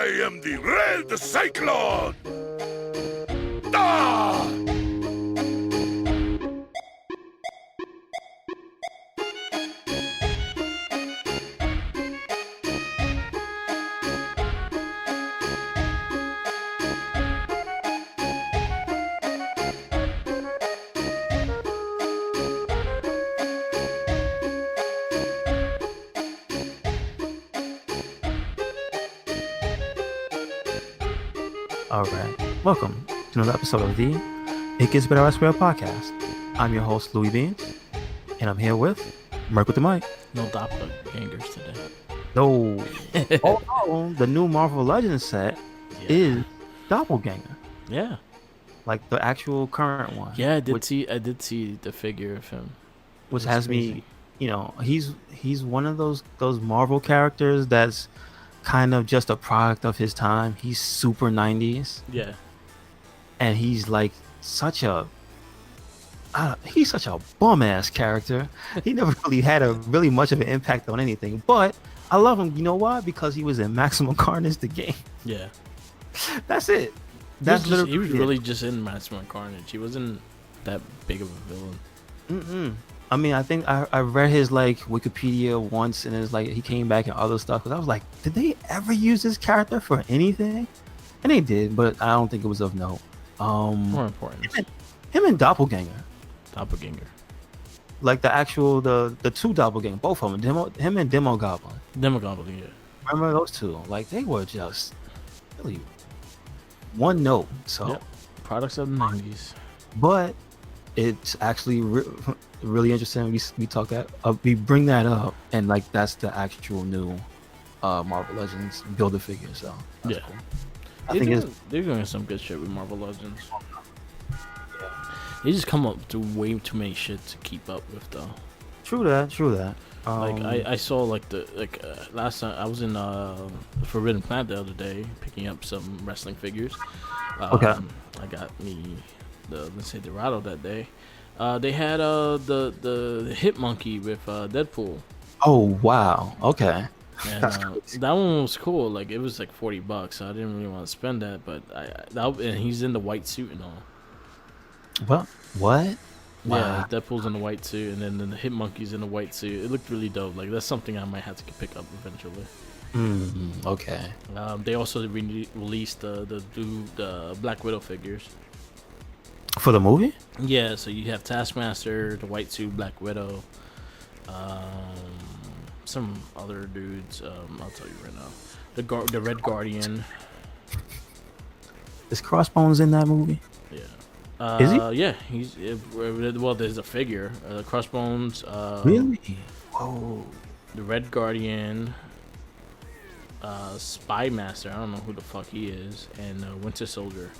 I am the Red Cyclone! Ah! All right, welcome to another episode of the It Gets Better Elsewhere podcast. I'm your host, Louis Beans, and I'm here with Merc with the mic. No doppelgangers today. No, oh, the new Marvel Legends set is Doppelganger, Yeah, like the actual current one. yeah. I did see the figure of him, which That's has crazy. me, he's one of those Marvel characters that's kind of just a product of his time. He's super 90s. Yeah, And he's like such a bum ass character. He never really had really much of an impact on anything. But I love him. You know why? Because he was in Maximum Carnage the game. yeah. That's it. He was really just in Maximum Carnage. He wasn't that big of a villain. I mean, I think I read his like Wikipedia once, and it's like he came back and other stuff. Because I was like, did they ever use this character for anything? And they did, but I don't think it was of note. More important, Him and Doppelganger. doppelganger. Like the actual the two doppelganger, both of them, him and Demo Goblin. Demogoblin, yeah. Remember those two? Like they were just really one note. So, Yep. Products of the 90s. but it's actually really interesting. We bring that up, and like that's the actual new Marvel Legends Builder figure. So that's Yeah. cool. I think They're doing some good shit with Marvel Legends. They just come up to way too many shit to keep up with, though. true that. Like I saw last time I was in Forbidden Planet the other day picking up some wrestling figures. Okay. I got me the Dorado that day. They had the Hit Monkey with Deadpool. Oh wow. Okay. And That's crazy. that one was cool. Like it was like $40, so I didn't really want to spend that. But and he's in the white suit and all. What? Wow. Yeah, Deadpool's in the white suit, and then the Hit Monkey's in the white suit. It looked really dope. Like that's something I might have to pick up eventually. Okay. They also released the Black Widow figures. For the movie? Yeah, so you have Taskmaster, the white suit, Black Widow, some other dudes. I'll tell you right now. The Red Guardian. Is Crossbones in that movie? Yeah. Is he? Yeah, he's well. There's a figure. Crossbones. Really? Whoa. The Red Guardian. Spy Master. I don't know who the fuck he is, and Winter Soldier.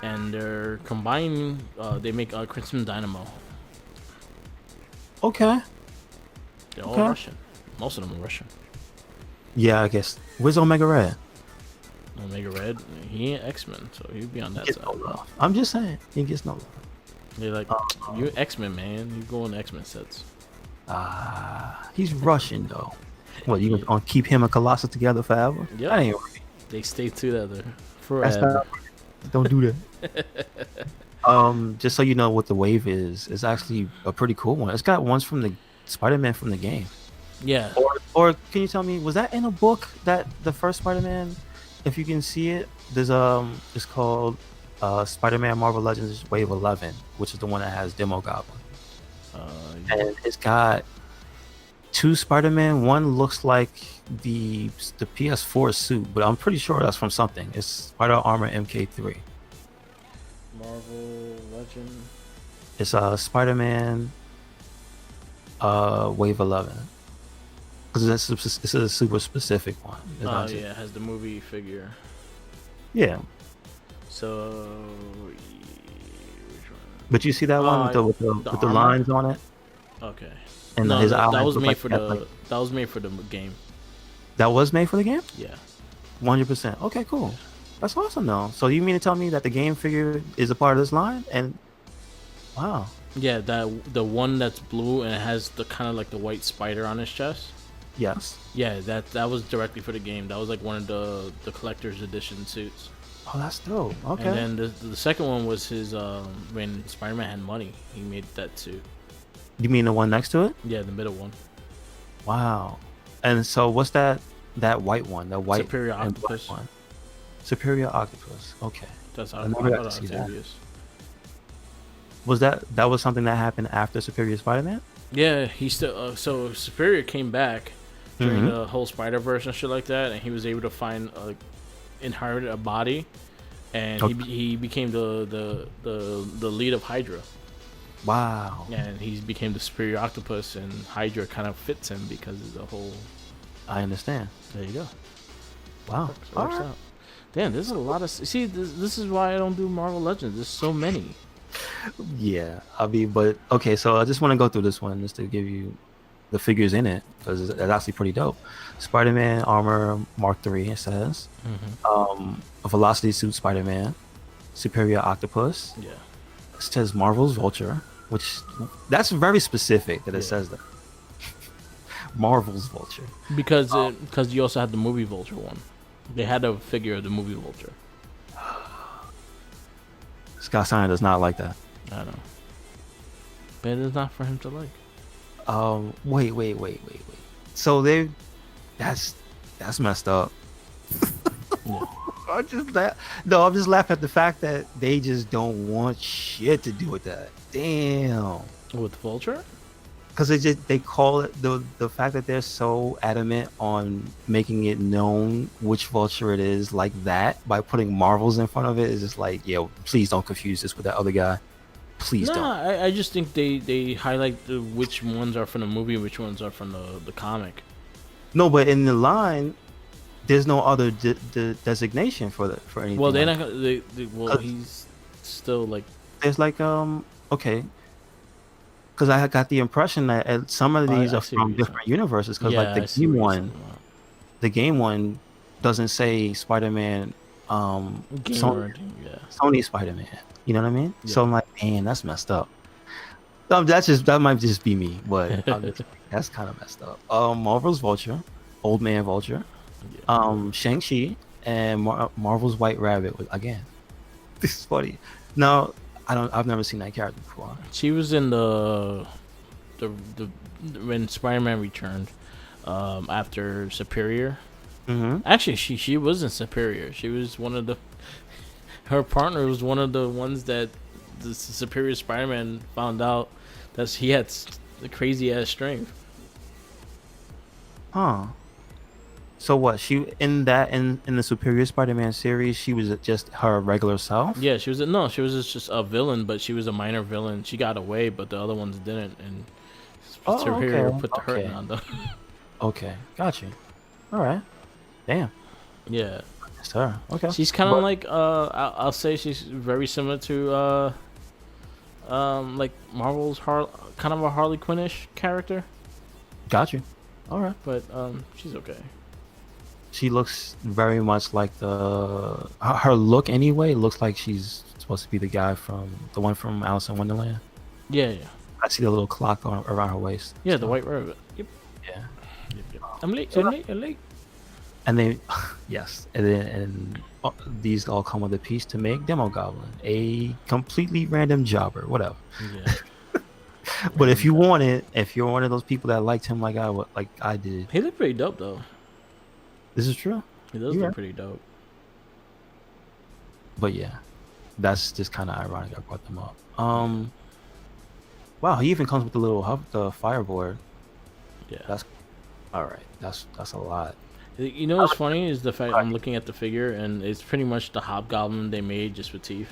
And they're combining. They make Crimson Dynamo. Okay. They're all Okay. Russian. Most of them are Russian. Yeah, I guess. Where's Omega Red? Omega Red, he ain't X-Men, so he'd be on that Gets side. no love. I'm just saying, he gets no love. They're like, you X-Men, man. You go on X-Men sets. He's Russian though. What, you gonna keep him and Colossus together forever? Yep. That ain't right. They stay together That's forever. not, don't do that. Just so you know what the wave is, it's actually a pretty cool one. It's got ones from the Spider-Man from the game. Yeah. Or can you tell me, was that in a book, that the first Spider-Man? If you can see it, there's it's called Spider-Man Marvel Legends Wave 11, which is the one that has Demo Goblin. And it's got two Spider-Man. One looks like the PS4 suit, but I'm pretty sure that's from something. It's Spider Armor MK3. Marvel Legend. It's Spider-Man Wave 11. Because it's a super specific one. It's Oh not yeah, just- it has the movie figure. yeah. So, which one? But you see that one with the armor? lines on it? Okay. And No, his that eyes was look made like for that, the like- that was made for the game. That was made for the game? Yeah. 100%. Okay, cool. That's awesome though. So you mean to tell me that the game figure is a part of this line? And wow. Yeah, the one that's blue and it has the kind of like the white spider on his chest. Yes. Yeah, that was directly for the game. That was like one of the collector's edition suits. Oh, that's dope. Okay. And then the second one was his when Spider-Man had money, he made that suit. You mean the one next to it? Yeah, the middle one. Wow. And so what's that white one? The white Superior and black Octopus. one. Superior Octopus. Okay. That's how I never got to see that. Was that was something that happened after Superior Spider-Man? Yeah, he still so Superior came back during Mhm. the whole Spider-Verse and shit like that, and he was able to find inherited a body, and he became the lead of Hydra. Wow. And he became the Superior Octopus, and Hydra kind of fits him because of the whole. I understand. There you go. Wow. Works out. Damn, there's a lot of. See, this is why I don't do Marvel Legends. There's so many. Yeah, I mean, but okay, so I just want to go through this one just to give you the figures in it because it's actually pretty dope. Spider-Man armor Mark III, it says. A Velocity suit Spider-Man, Superior Octopus. Yeah. It says Marvel's Vulture, which that's very specific that it says that. Marvel's Vulture. Because you also had the movie Vulture one. They had a figure of the movie Vulture. Scott Steiner does not like that. I know. But it's not for him to like. Wait. So that's messed up. Yeah. I'm just laughing at the fact that they just don't want shit to do with that. Damn. With Vulture? Because they call it the fact that they're so adamant on making it known which Vulture it is like that by putting Marvels in front of it is just like, yo, please don't confuse this with that other guy. Please don't. I just think they highlight which ones are from the movie and which ones are from the comic. No, but in the line, there's no other designation for anything. Well, they're like not gonna. Well, he's still like. There's like okay. Because I got the impression that some of these are from different universes. Because like the game one doesn't say Spider-Man, Sony Spider-Man. You know what I mean? Yeah. So I'm like, man, that's messed up. That might just be me, but that's kind of messed up. Marvel's Vulture, Old Man Vulture, Shang-Chi, and Marvel's White Rabbit. Again, this is funny. Now. I've never seen that character before. She was in the when Spider-Man returned after Superior. Mm-hmm. Actually, she was in Superior. She was one of her partner was one of the ones that the Superior Spider-Man found out that he had the crazy ass strength. Huh. So what? She in the Superior Spider-Man series, she was just her regular self? Yeah, she was just a villain, but she was a minor villain. She got away, but the other ones didn't, and Superior put the hurt on them. Okay, got you. All right. Damn. Yeah. It's her. Okay. She's kind of like I'll say she's very similar to like Marvel's kind of a Harley Quinn-ish character. Got you. All right. But she's okay. She looks very much like her look anyway. Looks like she's supposed to be the guy from the one from Alice in Wonderland. Yeah. I see the little clock around her waist. Yeah, so. The white rabbit. Yep. Yeah. Yep. I'm late. And they, yes, and these all come with a piece to make Demo Goblin a completely random jobber, whatever. Yeah. But if you're one of those people that liked him like I did, he looked pretty dope though. This is true. He does look pretty dope. But yeah, that's just kind of ironic I brought them up. Wow, he even comes with the little the fireboard. Yeah. That's all right. That's a lot. You know what's funny is the fact I'm looking at the figure and it's pretty much the Hobgoblin they made just with teeth.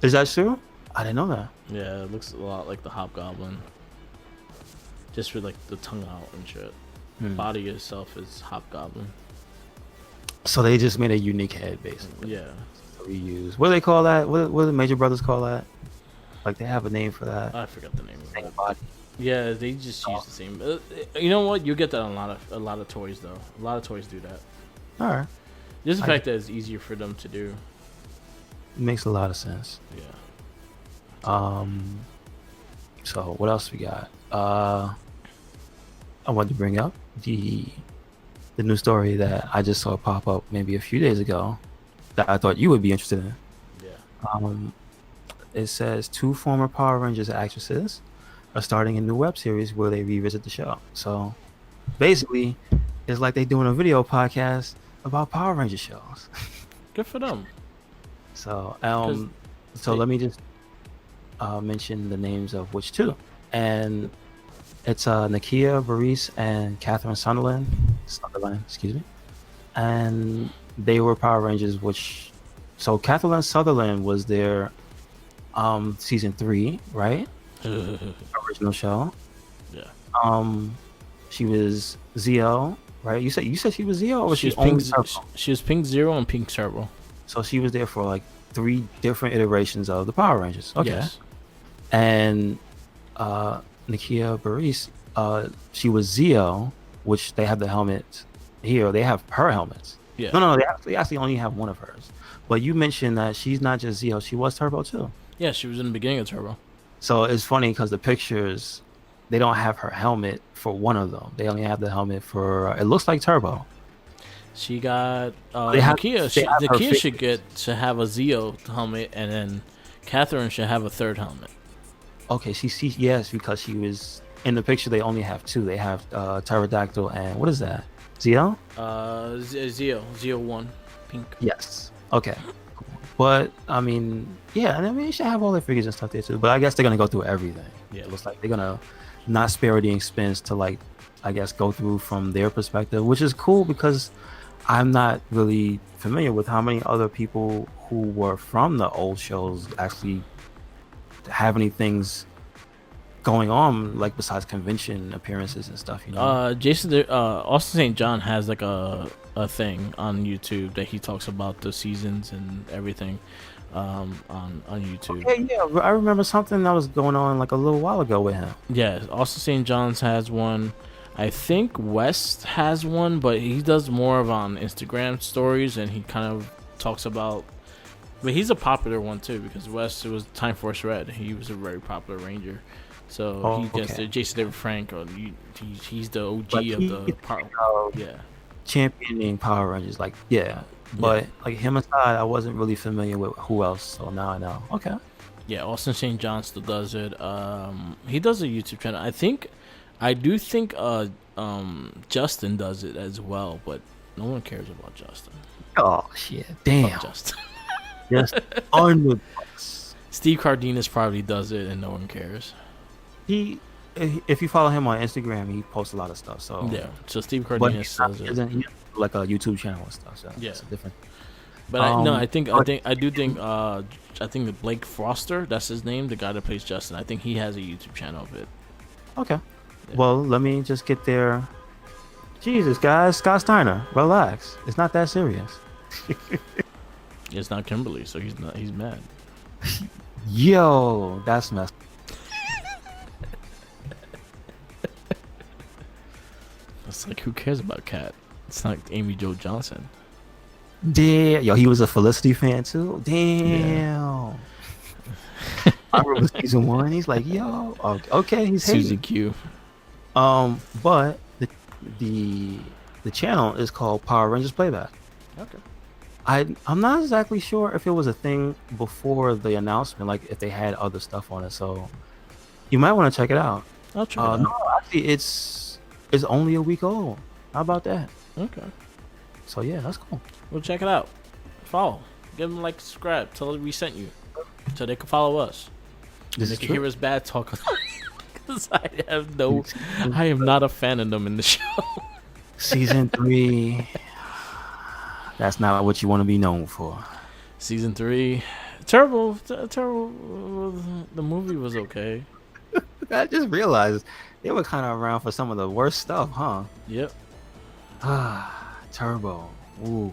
Is that true? I didn't know that. Yeah, it looks a lot like the Hobgoblin. Just with like the tongue out and shit. Body itself is Hobgoblin. So they just made a unique head, basically. Yeah. Reuse. What do they call that? What do the Major Brothers call that? Like they have a name for that. I forgot the name of it. Body. Yeah, they just use the same. You know what? You get that on a lot of toys though. A lot of toys do that. All right. Just the fact that it's easier for them to do. It makes a lot of sense. Yeah. So what else we got? I wanted to bring up the the new story that I just saw pop up maybe a few days ago that I thought you would be interested in. Yeah. Um, it says two former Power Rangers actresses are starting a new web series where they revisit the show. So basically, it's like they doing a video podcast about Power Ranger shows. Good for them. So 'Cause so they- let me just mention the names of which two, and it's Nakia Baris and Catherine Sunderland, excuse me, and they were Power Rangers. So Catherine Sutherland was their season 3, right? Original show. Yeah. She was Zio, right? You said she was Zio, or was She she was only Pink. Turbo? She was Pink Zero and Pink Turbo. So she was there for like 3 different iterations of the Power Rangers. Okay. Yes. And Nakia Baris, she was Zio, which they have the helmet here. They have her helmets. Yeah. No, they actually only have one of hers. But you mentioned that she's not just Zio; she was Turbo too. Yeah, she was in the beginning of Turbo. So it's funny because the pictures, they don't have her helmet for one of them. They only have the helmet for. It looks like Turbo. She got They have- Nakia. they have her Nakia should figures. get to have a Zeo helmet, and then Catherine should have a third helmet. Okay, yes, because she was in the picture. They only have 2. They have Pterodactyl and what is that? Zio? Zeo 1, pink. Yes. Okay. But I mean, yeah, and I mean, you should have all their figures and stuff there too. But I guess they're gonna go through everything. Yeah. It looks like they're gonna not spare the expense to, like, I guess, go through from their perspective, which is cool because I'm not really familiar with how many other people who were from the old shows actually have any things going on, like besides convention appearances and stuff. You know. Austin St. John has like a thing on YouTube that he talks about the seasons and everything on YouTube. Yeah. I remember something that was going on like a little while ago with him. Yeah, Austin St. John's has one. I think West has one, but he does more of on Instagram stories, and he kind of talks about. But he's a popular one too because West, it was Time Force Red. He was a very popular Ranger, so he gets the Jason David Frank. He's the OG Like, of the power. Yeah. Championing Power Rangers, like, yeah. But like him aside, I wasn't really familiar with who else. So now I know. Okay. Yeah, Austin St. John still does it. He does a YouTube channel. I do think Justin does it as well, but no one cares about Justin. Oh shit! Damn. Fuck Justin. Just on the bus. Steve Cardenas probably does it, and no one cares. If you follow him on Instagram, he posts a lot of stuff. So Yeah, so Steve but Cardenas does he it. doesn't like a YouTube channel and stuff. So Yeah. it's different. But I think that Blake Foster, that's his name, the guy that plays Justin. I think he has a YouTube channel of it. Okay. Yeah. Well, let me just get there. Jesus, guys, Scott Steiner, relax. It's not that serious. It's not Kimberly, so he's mad. Yo, that's messed. It's like, who cares about Kat? It's not Amy Jo Johnson. Damn. Yo, he was a Felicity fan too. Damn. I remember season 1. He's like, yo, okay, he's Susie hating. Q. But the channel is called Power Rangers Playback. Okay. I'm not exactly sure if it was a thing before the announcement, like if they had other stuff on it. So you might want to check it out. I'll try it out. No, actually, it's only a week old. How about that? Okay. So yeah, that's cool. Well, check it out. Follow. Give them like, subscribe. Tell them we sent you, so they can follow us. This They is can true. hear us bad talk. Because I am not a fan of them in the show. Season 3. That's not what you want to be known for. Season 3, Turbo. The movie was okay. I just realized they were kind of around for some of the worst stuff, huh? Yep. Turbo. Ooh.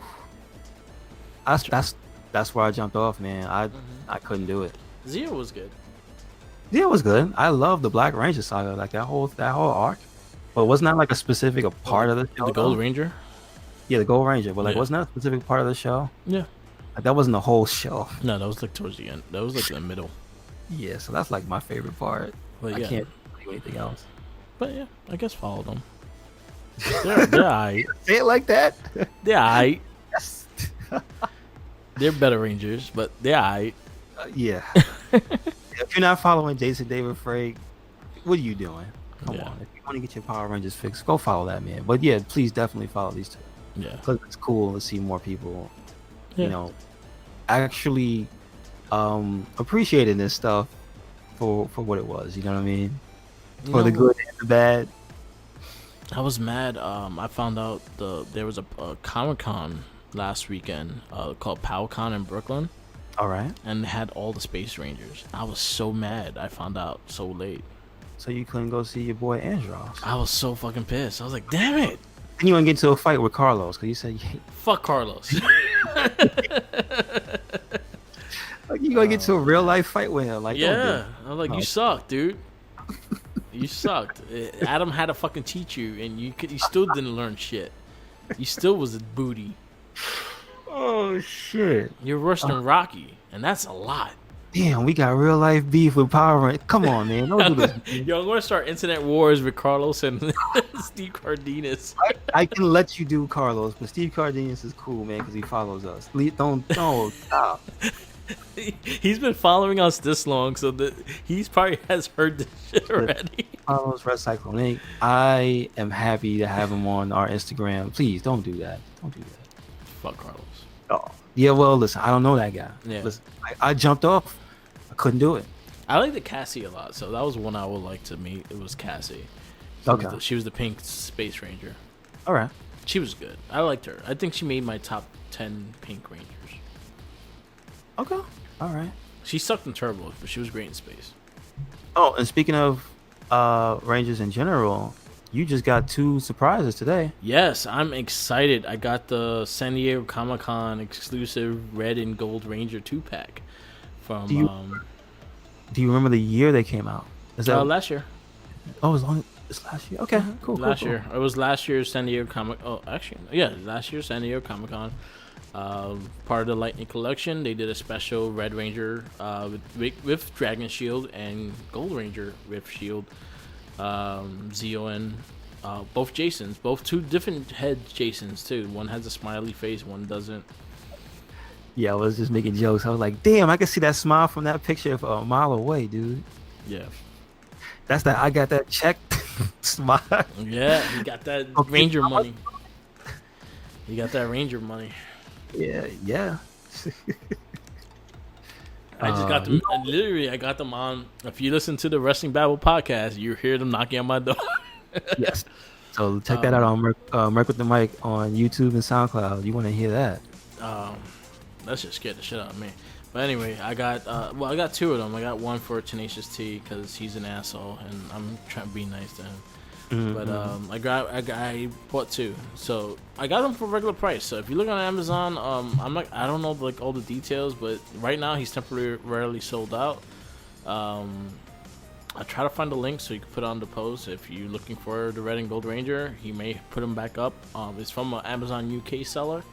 That's where I jumped off, man. I couldn't do it. Zeo was good. Yeah, it was good. I love the Black Ranger saga, like that whole arc. But wasn't that like a specific part of the show? The Gold though? Ranger. Yeah, the Gold Ranger. But like, Yeah. wasn't that a specific part of the show? Yeah. Like, that wasn't the whole show. No, that was like towards the end. That was like in the middle. Yeah, so that's like my favorite part. But I yeah. can't do anything else. But yeah, I guess follow them. They're alright. Say it like that. They're alright. Yes. They're better Rangers, but they're alright. Yeah. If you're not following Jason David Frey, what are you doing? Come Yeah. on. If you want to get your Power Rangers fixed, go follow that man. But yeah, please definitely follow these two. Yeah. Because it's cool to see more people, Yeah. you know, actually appreciating this stuff for what it was. You know what I mean? For the good and the bad. I was mad. I found out there was a Comic-Con last weekend called PowCon in Brooklyn, All right. and they had all the Space Rangers. I was so mad. I found out so late. So you couldn't go see your boy Andros. I was so fucking pissed. I was like, damn it. Then you want to get into a fight with Carlos because you said Fuck Carlos. like, you gonna get into a real life fight with him. Like, don't do Yeah. it. I was like, Oh. you suck, dude. You sucked. Adam had to fucking teach you, and you still didn't learn shit. You still was a booty. Oh shit! You're worse than Rocky, and that's a lot. Damn, we got real life beef with Power Rangers. Come on, man, don't do this. Yo, I'm gonna start internet wars with Carlos and Steve Cardenas. I can let you do Carlos, but Steve Cardenas is cool, man, because he follows us. Don't stop. He's been following us this long, so that he's probably has heard this shit already. Carlos RedCycloneInc. I am happy to have him on our Instagram. Please don't do that. Don't do that. Fuck Carlos. Oh, yeah. Well, listen, I don't know that guy. Yeah. Listen, I jumped off. I couldn't do it. I like the Cassie a lot, so that was one I would like to meet. It was Cassie. Okay. She was the pink Space Ranger. All right. She was good. I liked her. I think she made my top 10 pink Rangers. Okay. All right. She sucked in Turbo, but she was great in space. Oh, and speaking of Rangers in general, you just got 2 surprises today. Yes, I'm excited. I got the San Diego Comic-Con exclusive Red and Gold Ranger 2-pack from Do you remember the year they came out? Is that last year. Oh, it's last year. Okay, cool. Last cool. year. It was last year's San Diego Comic. Oh, actually, yeah, last year's San Diego Comic-Con. Part of the Lightning Collection, they did a special Red Ranger with Dragon Shield and Gold Ranger with Shield. Zeo and both Jasons, both 2 different head Jasons too. One has a smiley face, one doesn't. Yeah, I was just making jokes. I was like, damn, I can see that smile from that picture from a mile away, dude. Yeah. That's that I got that check smile. Yeah, you got that Ranger money. You got that Ranger money. Yeah. I just got them. Literally, I got them on. If you listen to the Wrestling Babble podcast, you hear them knocking on my door. Yes. So check that out on Merc with the Mic on YouTube and SoundCloud. You want to hear that? That just scared the shit out of me. But anyway, I got I got 2 of them. I got one for Tenacious T because he's an asshole, and I'm trying to be nice to him. Mm-hmm. But I bought 2, so I got them for regular price. So if you look on Amazon, I don't know like all the details, but right now he's temporarily sold out. I try to find a link so you can put on the post if you're looking for the Red and Gold Ranger. He may put them back up. It's from an Amazon UK seller.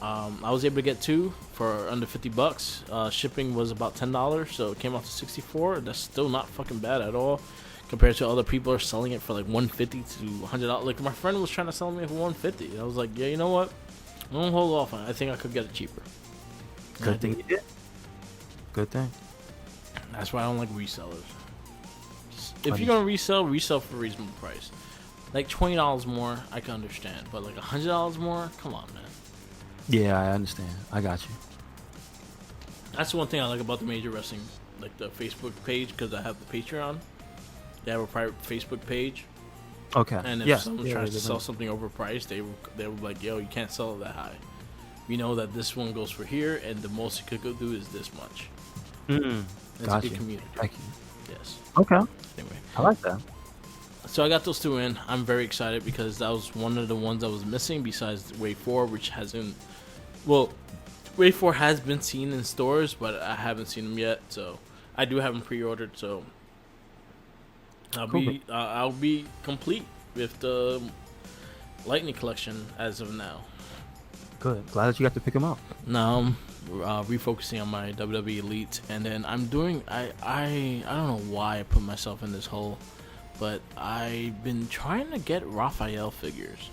I was able to get 2 for under $50. Shipping was about $10, so it came out to $64. That's still not fucking bad at all. Compared to other people are selling it for like $150 to $100. Like my friend was trying to sell me for $150. I was like, yeah, you know what? I'm gonna hold off on it. I think I could get it cheaper. Good thing you did. Good thing. That's why I don't like resellers. If you're gonna resell for a reasonable price. Like $20 more, I can understand. But like $100 more, come on, man. Yeah, I understand. I got you. That's the one thing I like about the Major Wrestling, like the Facebook page, because I have the Patreon. They have a private Facebook page, Okay. and if someone tries to sell something overpriced, they will be like, "Yo, you can't sell it that high. We know that this one goes for here, and the most you could go do is this much." It's a good community. Thank you. Yes. Okay. Anyway, I like that. so I got those 2 in. I'm very excited because that was one of the ones that was missing besides Wave 4, which hasn't. Well, Wave 4 has been seen in stores, but I haven't seen them yet. So I do have them pre-ordered. So I'll be complete with the Lightning Collection as of now. Good. Glad that you got to pick them up. Now I'm refocusing on my WWE Elite, and then I'm doing. I don't know why I put myself in this hole, but I've been trying to get Raphael figures.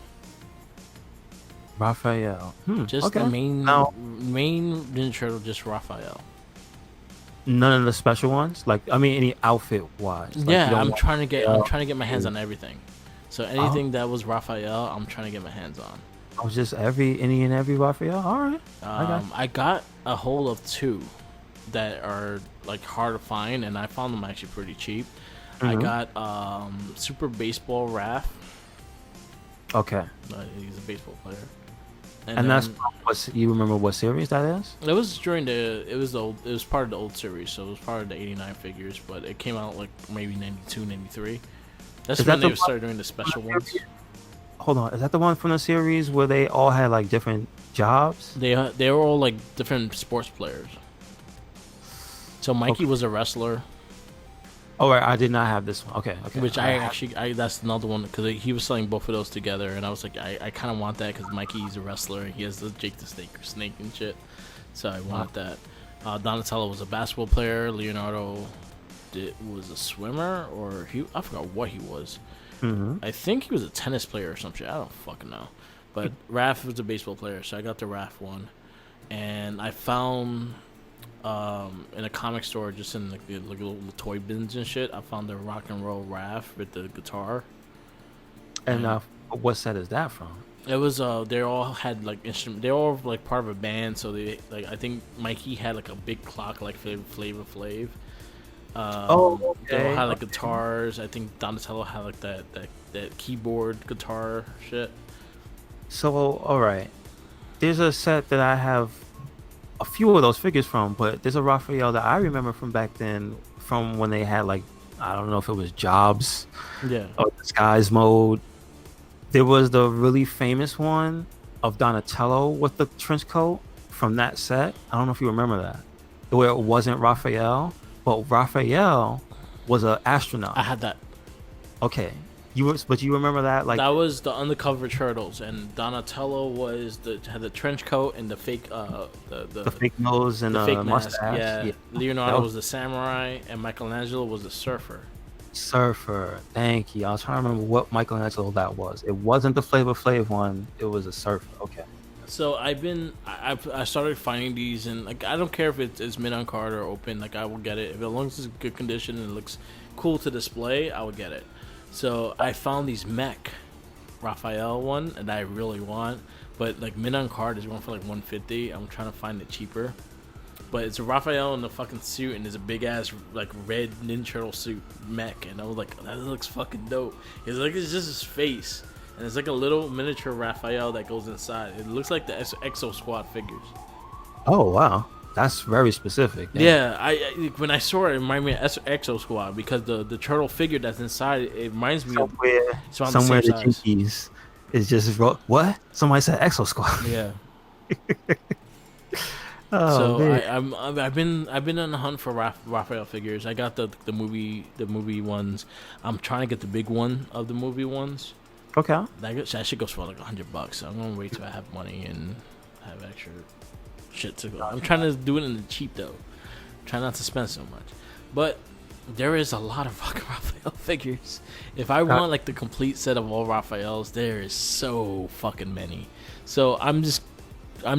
Raphael. Just Okay. the main Now, Ninja Turtle, just Raphael. none of the special ones. Like, I mean, any outfit wise. Like, Yeah, you don't I'm want trying to get Raphael. my hands on everything. So anything that was Raphael, I'm trying to get my hands on. Oh, just any and every Raphael. All right. I got a hold of 2 that are like hard to find, and I found them actually pretty cheap. I got Super Baseball Raph. Okay. He's a baseball player. And then, that's you remember what series that is? it was during it was part of the old series, so it was part of the 89 figures, but it came out like maybe 92, 93. That's Is when that they the started doing the special ones. Hold on. Is that the one from the series where they all had like different jobs? They were all like different sports players. So Mikey was a wrestler. Oh, right. I did not have this one. Okay. Which I that's another one because he was selling both of those together, and I was like, I kind of want that because Mikey's a wrestler and he has the Jake the Snake and shit, so I want that. Donatello was a basketball player. Leonardo was a swimmer, or I forgot what he was. I think he was a tennis player or some shit. I don't fucking know. But Raph was a baseball player, so I got the Raph one, and I found. In a comic store, just in like the little toy bins and shit, I found the Rock and Roll Raph with the guitar. And what set is that from? It was they all had like instrument. They all like part of a band, so they like I think Mikey had like a big clock like Flavor Flav. They all had like guitars. I think Donatello had like that keyboard guitar shit. So all right, there's a set that I have a few of those figures from, but there's a Raphael that I remember from back then, from when they had like, I don't know if it was Jobs, or Disguise Mode. There was the really famous one of Donatello with the trench coat from that set. I don't know if you remember that, where it wasn't Raphael, but Raphael was an astronaut. I had that. Okay, but you remember that? Like, that was the Undercover Turtles, and Donatello had the trench coat and the fake the fake nose and the fake mustache. mask. Yeah. Leonardo was the samurai, and Michelangelo was the surfer. Thank you. I was trying to remember what Michelangelo that was. It wasn't the Flavor Flav one. It was a surfer. Okay. So I started finding these, and like I don't care if it's mid on card or open. Like I will get it if as long as it's in good condition and it looks cool to display. I would get it. So I found these mech Raphael one, and I really want, but like mid on card is going for like $150. I'm trying to find it cheaper, but it's a Raphael in the fucking suit, and there's a big ass like red Ninja Turtle suit mech, and I was like, that looks fucking dope. It's just his face, and it's like a little miniature Raphael that goes inside. It looks like the Exo Squad figures. Oh wow. That's very specific. Yeah, I when I saw it, it reminded me of Exo Squad because the turtle figure that's inside it reminds me somewhere the Jinkies is just what? Somebody said Exo Squad. Yeah. Oh, so I've been on the hunt for Raphael figures. I got the movie ones. I'm trying to get the big one of the movie ones. Okay. That shit goes for like $100. So I'm gonna wait till I have money and have extra shit to go. I'm trying to do it in the cheap though. Try not to spend so much. But there is a lot of fucking Raphael figures. If I want like the complete set of all Raphaels, there is so fucking many. So I'm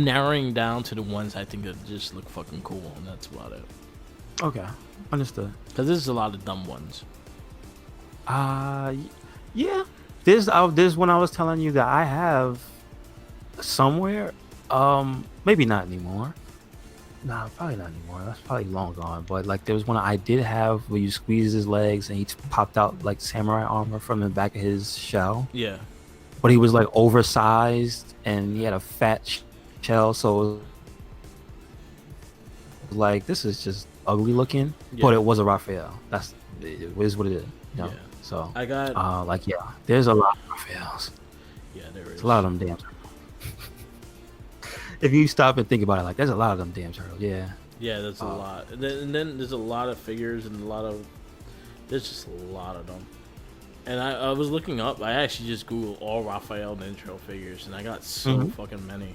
narrowing down to the ones I think that just look fucking cool, and that's about it. Okay, understood. Because there's a lot of dumb ones. Yeah. There's one I was telling you that I have somewhere. Maybe not anymore. Nah, probably not anymore. That's probably long gone. But like, there was one I did have where you squeeze his legs and he popped out like samurai armor from the back of his shell. Yeah. But he was like oversized and he had a fat shell, so it was like, this is just ugly looking. Yeah. But it was a Raphael. It is what it is. You know? Yeah. So I got there's a lot of Raphaels. Yeah, there is. There's a lot of them damn. If you stop and think about it, like, there's a lot of them damn turtles. Yeah. Yeah, that's a lot. And then there's a lot of figures and there's just a lot of them. And I was looking up. I actually just Googled all Raphael Ninja Turtle figures, and I got so fucking many.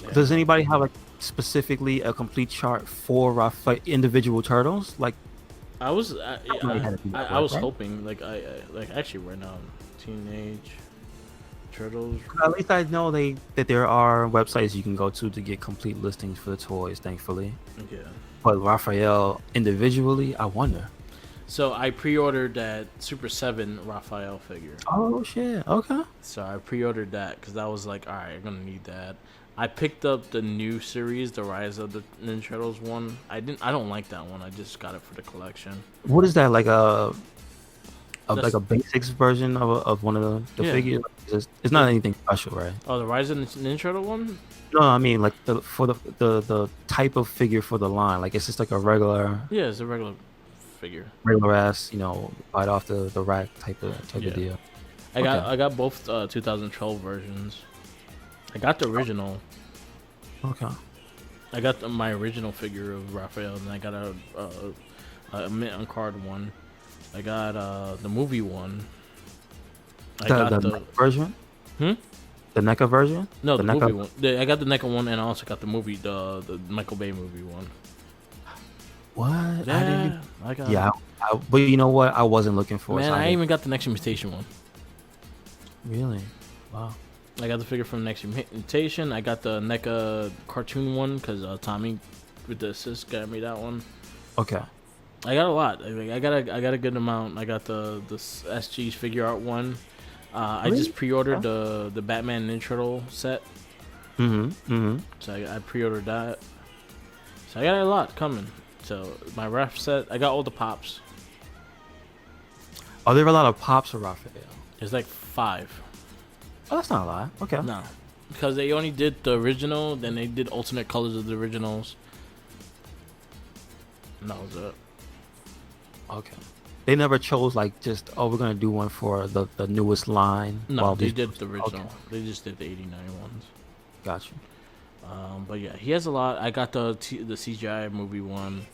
Yeah. Does anybody have like specifically a complete chart for individual turtles? Like, I was Somebody had to be I was right? hoping like actually right now, Teenage Turtles. At least I know that there are websites you can go to get complete listings for the toys. Thankfully, Yeah. but Raphael individually, I wonder. So I pre-ordered that Super 7 Raphael figure. Oh shit! Okay. So I pre-ordered that because I was like, all right, I'm gonna need that. I picked up the new series, the Rise of the Ninja Turtles one. I don't like that one. I just got it for the collection. What is that like That's- like a basics version of one of the Yeah. figures? It's not anything special, right? Oh, the Rise of the Ninja Turtle one? No, I mean like the type of figure for the line. Like it's just like a Yeah, it's a regular figure. regular ass, right off the rack type Yeah. of deal. I got both 2012 versions. I got the original. Okay. I got my original figure of Raphael, and I got a mint on card one. I got the movie one. I got The the NECA version? Hmm? The NECA version? No, the NECA? movie one. I got the NECA one, and I also got the movie, the Michael Bay movie one. What? Yeah, I got. Yeah, but you know what? I wasn't looking for it. Man, so I didn't- even got the Next Mutation one. Really? Wow. I got the figure from Next Mutation. I got the NECA cartoon one because Tommy with the assist got me that one. Okay. I got a lot. I got a good amount. I got the SG's figure art one. I Really? just pre-ordered the Batman Ninja Turtle set, so I pre-ordered that. So I got a lot coming. So my ref set, I got all the pops. Are there a lot of pops of Raphael? It's like 5. Oh, that's not a lot. Okay. No, because they only did the original, then they did alternate colors of the originals. And that was it. Okay. They never chose like just we're gonna do one for the newest line. No, while they these- did the original. Okay. They just did the '89 ones. Got you. But yeah, he has a lot. I got the CGI movie one.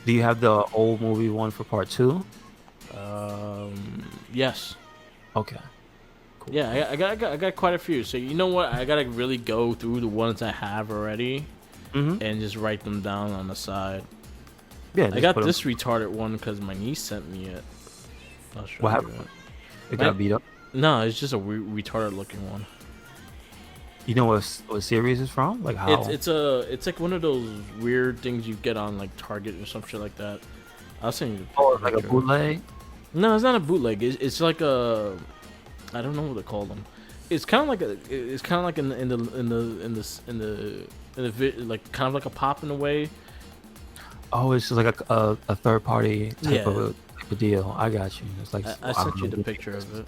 Do you have the old movie one for part 2? Yes. Okay. Yeah, I got quite a few. So you know what? I gotta really go through the ones I have already Mm-hmm. and just write them down on the side. Yeah. I just got put 'em- this retarded one because my niece sent me it. I'll show What you happened? it. It got beat up. No, it's just a retarded looking one. You know what series is from? Like how? It's like one of those weird things you get on like Target or some shit like that. I'll send you. Oh, like a picture. bootleg. No, it's not a bootleg. It's like a, I don't know what they call them. It's kind of like like kind of like a pop in a way. Oh, it's just like a third party type Yeah. of a deal. I got you. It's like I sent you the picture of it.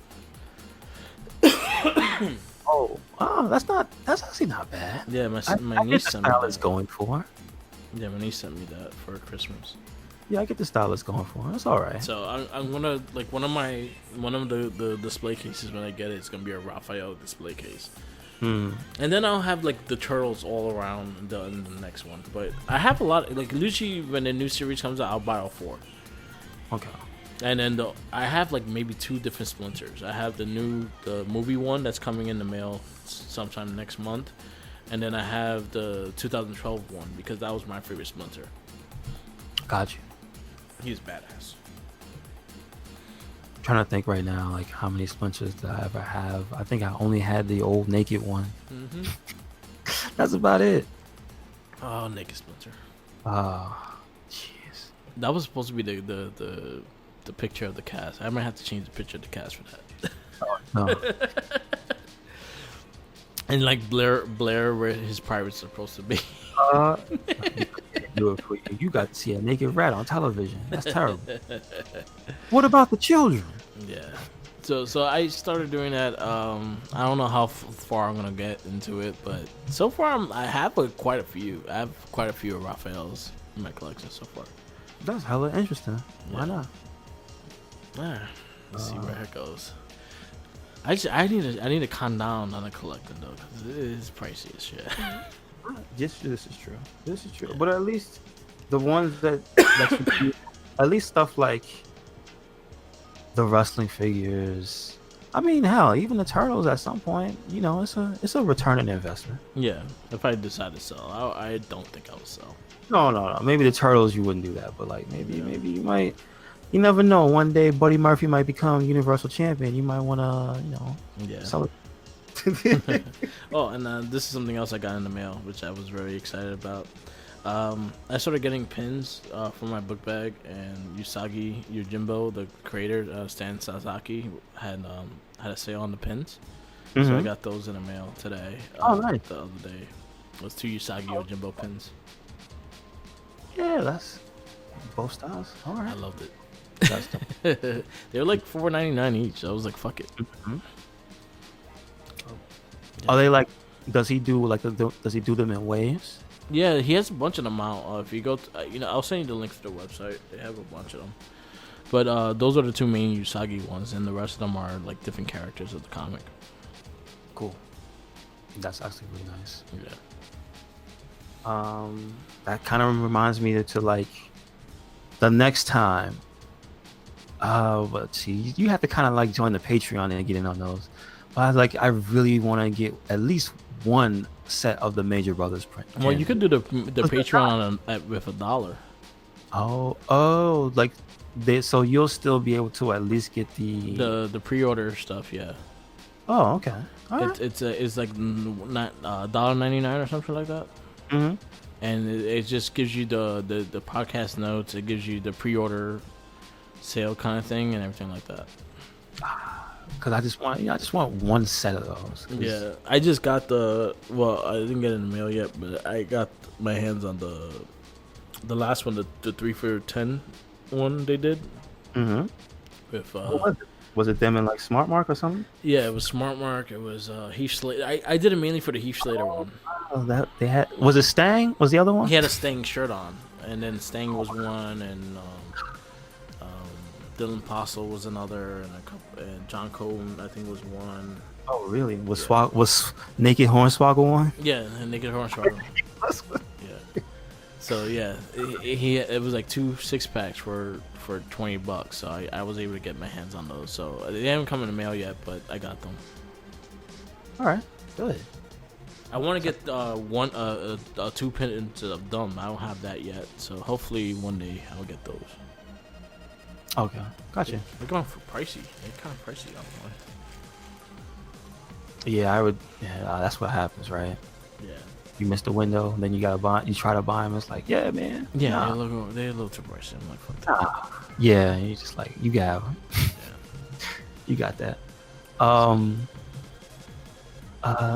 That's actually not bad. Yeah, my I get niece the sent me style it's that. going for. Yeah, my niece sent me that for Christmas. Yeah, I get the style it's going for. That's all right. So I'm gonna like one of the display cases when I get it. It's gonna be a Raphael display case. Hmm. And then I'll have like the turtles all around in the next one. But I have a lot. Like usually when the new series comes out, I'll buy all 4. Okay. And then I have like maybe 2 different splinters. I have the movie one that's coming in the mail sometime next month, and then I have the 2012 one because that was my favorite splinter. Got you. He's badass. I'm trying to think right now, like how many splinters did I ever have? I think I only had the old naked one. Mm-hmm. That's about it. Oh, naked splinter. Jeez. That was supposed to be the picture of the cast. I might have to change the picture of the cast for that. No. And like Blair, where his pirates are supposed to be. Do it for you. You got to see a naked rat on television. That's terrible. What about the children? Yeah. So I started doing that. I don't know how far I'm gonna get into it, but so far I have quite a few. I have quite a few of Raphael's in my collection so far. That's hella interesting. Why Yeah. not? Let's see where it goes. I need to calm down on the collecting though, because it is pricey as shit. Yes, this is true. This is true. But at least the ones that at least stuff like the wrestling figures, I mean, hell, even the Turtles at some point, you know, it's a return on investment. Yeah, if I decide to sell, I don't think I will sell. No. Maybe the Turtles you wouldn't do that, but like maybe you might. You never know. One day, Buddy Murphy might become Universal Champion. You might want to, you know, Yeah. sell it. Oh, and this is something else I got in the mail, which I was very excited about. I started getting pins for my book bag, and Usagi Yojimbo, the creator, Stan Sasaki, had a sale on the pins. So I got those in the mail today. Oh, nice. The other day, it was 2 Usagi Yojimbo pins. Yeah, that's both styles. All right. I loved it. That's the, They were like $4.99 each. I was like, fuck it. Are they like? Does he do like? Does he do them in waves? Yeah, he has a bunch of them out. If you go, I'll send you the link to the website. They have a bunch of them. But those are the 2 main Usagi ones, and the rest of them are like different characters of the comic. Cool. That's actually really nice. Yeah. That kind of reminds me to like the next time. Let's see. You have to kind of like join the Patreon and get in on those. But I really want to get at least one set of the Major Brothers print. Well, you could do the Patreon with $1. Oh, like so you'll still be able to at least get the pre-order stuff. Yeah. Oh, okay. All right. It's like not $1.99 or something like that. Mm-hmm. And it just gives you the podcast notes. It gives you the pre-order sale kind of thing and everything like that. Because I just want one set of those. Yeah, I just got I didn't get it in the mail yet, but I got my hands on the last one, the 3 for $10 one they did. Mm-hmm. With was it them in like Smart Mark or something? Yeah, it was Smart Mark. It was Heath Slater. I did it mainly for the Heath Slater one. Oh, that they had. Was it Stang? Was the other one? He had a Stang shirt on, and then Stang was one, and Dylan Postle was another, and John Cole I think was one. Oh, really? Was Naked Hornswoggle one? Yeah, and Naked Hornswoggle. Yeah. So yeah, it was like 2 6-packs for $20. So I was able to get my hands on those. So they haven't come in the mail yet, but I got them. All right, good. I want to get 2 pins of them. I don't have that yet, so hopefully one day I'll get those. Okay, gotcha. They're going for pricey. They're kind of pricey on one. Yeah, I would. Yeah, that's what happens, right? Yeah. You miss the window, then you gotta buy. You try to buy them. It's like, yeah, man. Yeah, nah. they're a little too pricey. I'm like, fuck that. Nah. Yeah, and you're just like, you got them. Yeah. You got that.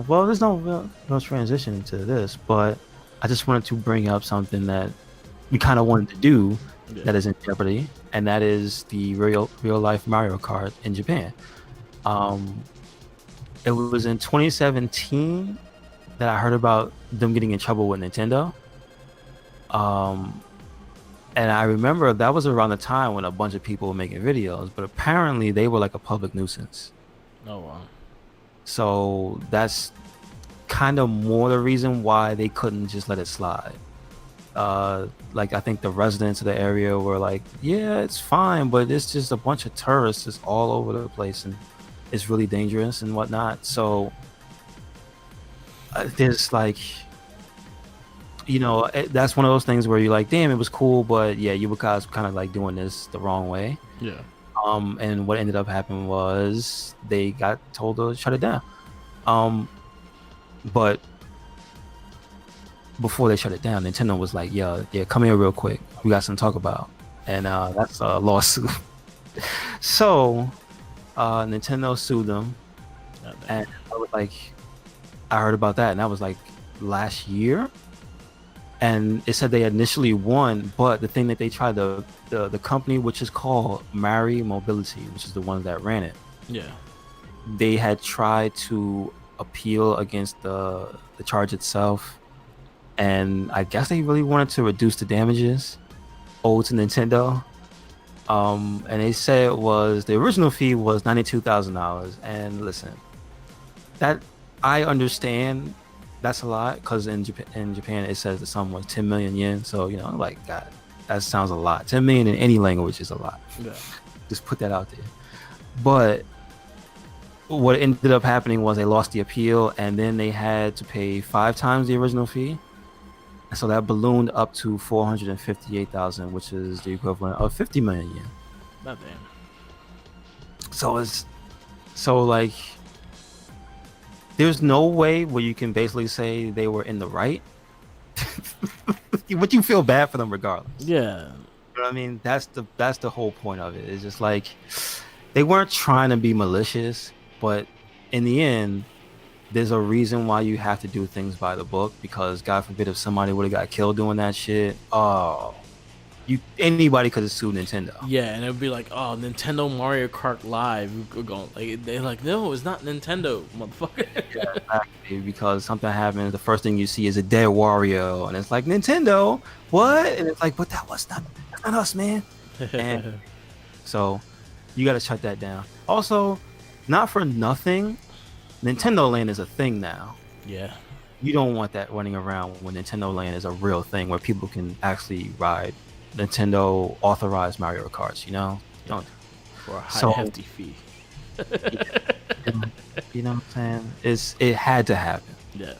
Well, there's no transition into this, but I just wanted to bring up something that we kind of wanted to do that is in jeopardy, and that is the real life Mario Kart in Japan. It was in 2017 that I heard about them getting in trouble with Nintendo. And I remember that was around the time when a bunch of people were making videos, but apparently they were like a public nuisance. Oh wow. So that's kind of more the reason why they couldn't just let it slide. Like I think the residents of the area were like, yeah, it's fine, but it's just a bunch of tourists just all over the place, and it's really dangerous and whatnot. So there's like, you know, that's one of those things where you're like, damn, it was cool, but yeah, you guys kind of like doing this the wrong way. Yeah. And what ended up happening was they got told to shut it down. But before they shut it down, Nintendo was like, yeah, come here real quick. We got something to talk about. And that's a lawsuit. So Nintendo sued them. And I was like, I heard about that, and that was like last year. And it said they initially won, but the thing that they tried, the company, which is called Mari Mobility, which is the one that ran it, Yeah. they had tried to appeal against the charge itself, and I guess they really wanted to reduce the damages owed to Nintendo. And they said the original fee was $92,000. And listen, that I understand. That's a lot, because in Japan it says the sum was 10 million yen. So, you know, like, God, that sounds a lot. 10 million in any language is a lot. Yeah. Just put that out there. But what ended up happening was they lost the appeal, and then they had to pay 5 times the original fee. And so that ballooned up to 458,000, which is the equivalent of 50 million yen. God damn. So like, there's no way where you can basically say they were in the right. But you feel bad for them regardless. Yeah. You know what I mean? That's the whole point of it. It's just like they weren't trying to be malicious, but in the end, there's a reason why you have to do things by the book, because God forbid if somebody would have got killed doing that shit, anybody could have sued Nintendo. Yeah, and it would be like, oh, Nintendo Mario Kart Live. We're going like they're like, no, it's not Nintendo, motherfucker. Yeah, exactly, because something happens, the first thing you see is a dead Wario, and it's like, Nintendo, what? And it's like, but that's not us, man. And so you got to shut that down. Also, not for nothing, Nintendo Land is a thing now. Yeah. You don't want that running around when Nintendo Land is a real thing where people can actually ride Nintendo authorized Mario Karts, you know? You don't. For a high hefty fee. You know what I'm saying? It had to happen. Yeah.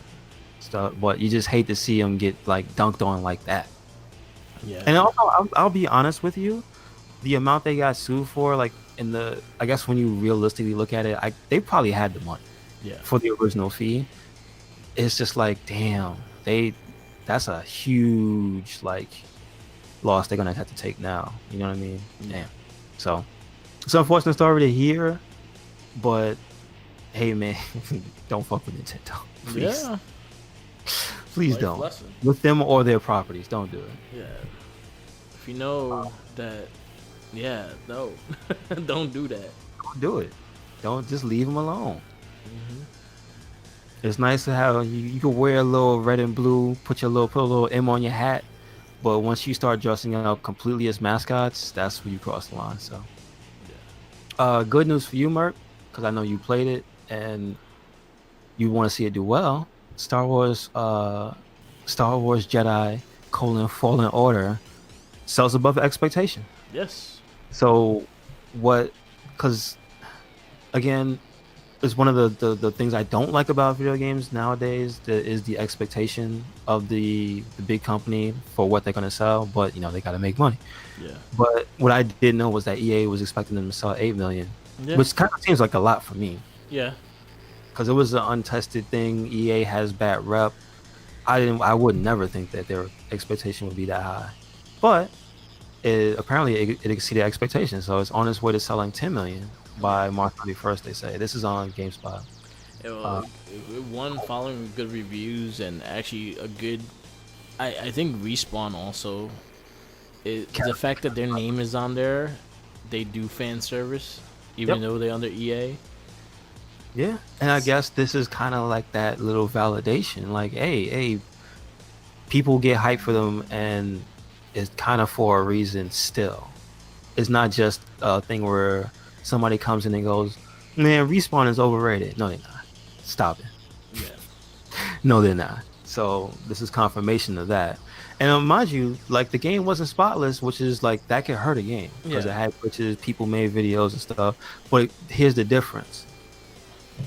So, but you just hate to see them get like dunked on like that. Yeah. And also, I'll be honest with you, the amount they got sued for, like I guess when you realistically look at it, they probably had the money. Yeah. For the original fee. It's just like, damn, that's a huge like loss they're gonna have to take now. You know what I mean? Damn. So it's an unfortunate story to hear, but hey man, don't fuck with Nintendo. Please. Yeah. Please Life don't. lesson. With them or their properties, don't do it. Yeah. If you know that, yeah, no, don't do that. Don't do it. Don't just leave them alone. Mm-hmm. It's nice to have you can wear a little red and blue, put a little M on your hat, but once you start dressing up completely as mascots, that's where you cross the line. So, good news for you, Merc, because I know you played it and you want to see it do well. Star Wars Jedi: Fallen Order sells above expectation. Yes. So, because again, it's one of the things I don't like about video games nowadays, is the expectation of the big company for what they're going to sell, but you know they got to make money. Yeah. But what I didn't know was that EA was expecting them to sell 8 million, Yeah. which kind of seems like a lot for me, Yeah. because it was an untested thing. EA has bad rep. I would never think that their expectation would be that high, but apparently it exceeded expectations, so it's on its way to selling 10 million by March 31st. They say this is on GameSpot. It won following good reviews and actually a good. I think Respawn also. The fact that their name is on there, they do fan service, even though they're under EA. Yeah, and I guess this is kind of like that little validation, like, hey, people get hyped for them, and it's kind of for a reason. Still, it's not just a thing where somebody comes in and goes, man, Respawn is overrated. No, they're not. Stop it. Yeah. No, they're not. So this is confirmation of that. And mind you, like, the game wasn't spotless, which is like, that could hurt a game because it had glitches, people made videos and stuff. But here's the difference: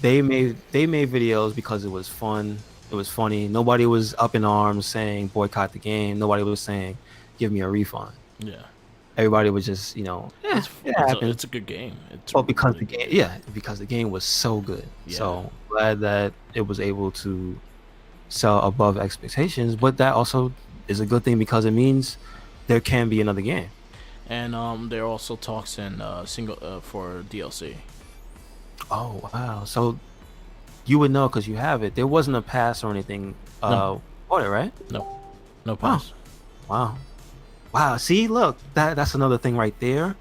they made videos because it was fun, it was funny. Nobody was up in arms saying boycott the game. Nobody was saying give me a refund. Yeah. Everybody was just, It's a good game. Because the game was so good. Yeah. So glad that it was able to sell above expectations, but that also is a good thing because it means there can be another game. And there are also talks in for DLC. Oh wow! So you would know because you have it. There wasn't a pass or anything. No. On it, right? No pass. Wow. See, look, that's another thing right there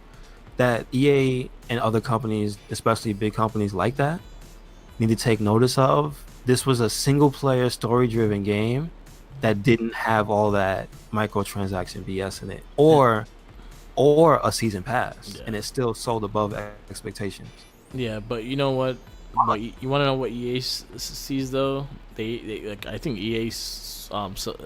that EA and other companies, especially big companies like that, need to take notice of. This was a single player story driven game that didn't have all that microtransaction BS in it, or a season pass, and it still sold above expectations. Yeah, but you know what? But you want to know what EA sees though? They like, I think EA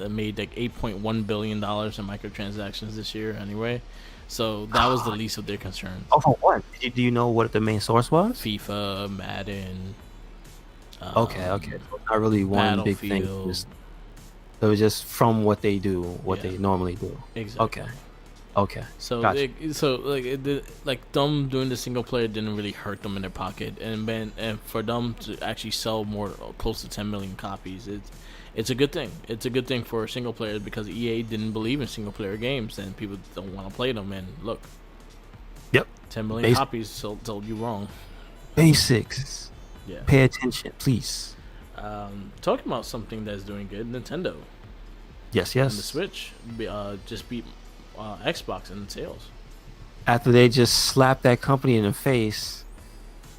made like $8.1 billion in microtransactions this year. Anyway, So that was the least of their concerns. Oh, for what? Do you know what the main source was? FIFA, Madden. Okay. So not really one big thing. Battlefield. It was just from what they do, what Yeah. they normally do. Exactly. Okay. So, Gotcha. like them doing the single player didn't really hurt them in their pocket, and for them to actually sell more, close to 10 million copies, it's a good thing. It's a good thing for single players because EA didn't believe in single player games, and people don't want to play them. And look, Yep. 10 million copies told you wrong. Basics. Yeah. Pay attention, please. Talking about something that's doing good, Nintendo Yes. and the Switch just beat Xbox in sales. After they just slapped that company in the face,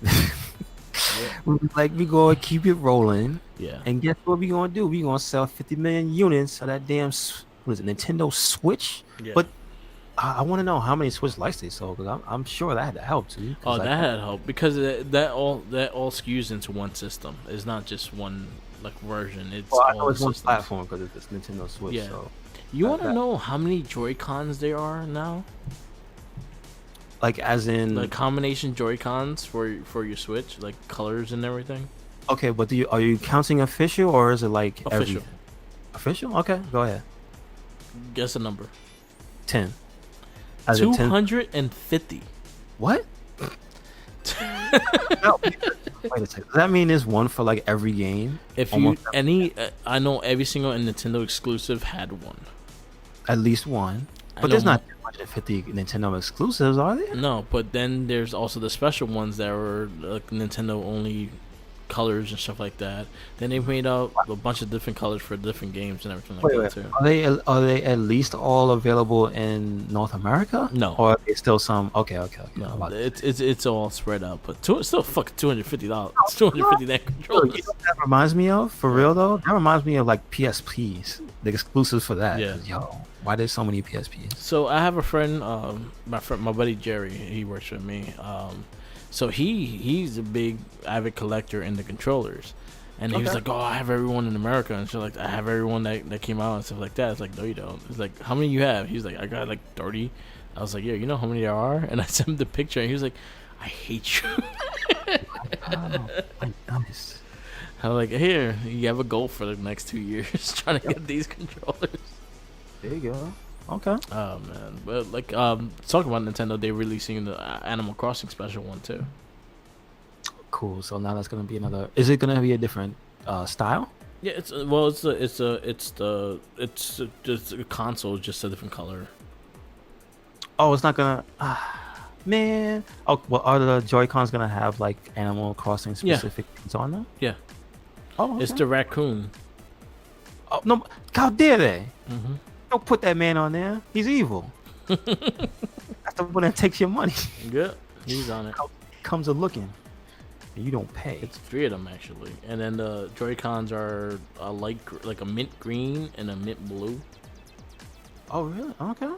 we was like, we gonna keep it rolling. Yeah. And guess what we gonna do? We gonna sell 50 million units of that damn what is it, Nintendo Switch? Yeah. But I want to know how many Switch lights they sold because I'm sure that had to help too. Oh, that had help because that all skews into one system. It's not just one version. It's I all know it's one systems. platform because it's Nintendo Switch. Yeah. So You want to know how many Joy-Cons there are now? like as in Like combination Joy-Cons for your Switch, like colors and everything. okay, but are you counting official or is it like Official. Official? Okay, go ahead. Guess a number. 10. As in 10. 250. What? No, wait a second. Does that mean there's one for like every game? If Almost you I know every single Nintendo exclusive had one. at least one. I But there's know- not 250 Nintendo exclusives, are there? No, but then there's also the special ones that were like Nintendo only colors and stuff like that. Then they made out a bunch of different colors for different games and everything like that too. Are they at least all available in North America? No. Or are they still some? Okay. No, it's all spread out, but still fucking $250. It's $250 that Yo, controllers. you know what that reminds me of? For real though, that reminds me of like PSPs, the exclusives for that. Yeah. Yo, why there's so many PSPs? So I have a friend, my buddy Jerry. He works with me. So he's a big avid collector in the controllers, and he was like, "Oh, I have everyone in America," and so like, "I have everyone that came out and stuff like that." It's like, "No, you don't." It's like, "How many you have?" He's like, "I got like 30." I was like, "Yeah, you know how many there are?" And I sent him the picture, and he was like, "I hate you." Oh, my goodness. I'm like, "Here, you have a goal for the next 2 years, trying to get these controllers." There you go. Okay. Oh man, but like talking about Nintendo, they're releasing the Animal Crossing special one too. Cool. So now that's gonna be another. Is it gonna be a different style? Yeah, it's just a console, just a different color. Oh, it's not gonna. Man. Oh, well, are the Joy-Cons gonna have like Animal Crossing specific things on them? Yeah. Oh, okay. It's the raccoon. Oh no! How dare they? Mm-hmm. Don't put that man on there. He's evil. That's the one that takes your money. Yeah, he's on it. Comes a looking, and you don't pay. It's 3 of them actually, and then the Joy-Cons are a like a mint green and a mint blue, Oh really? Okay.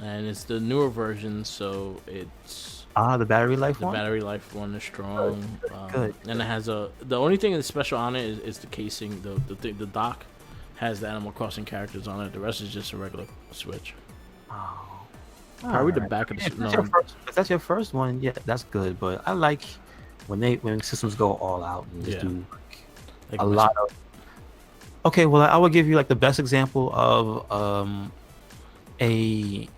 and it's the newer version, so it's The battery life the one. battery life one is strong. Good. And it has the only thing that's special on it is the casing. The dock has the Animal Crossing characters on it. The rest is just a regular Switch. Oh. Probably the Alright. back of the If that's your first one, yeah, that's good. But I like when systems go all out and just Yeah. do Like a lot of. Okay, well, I will give you like the best example of a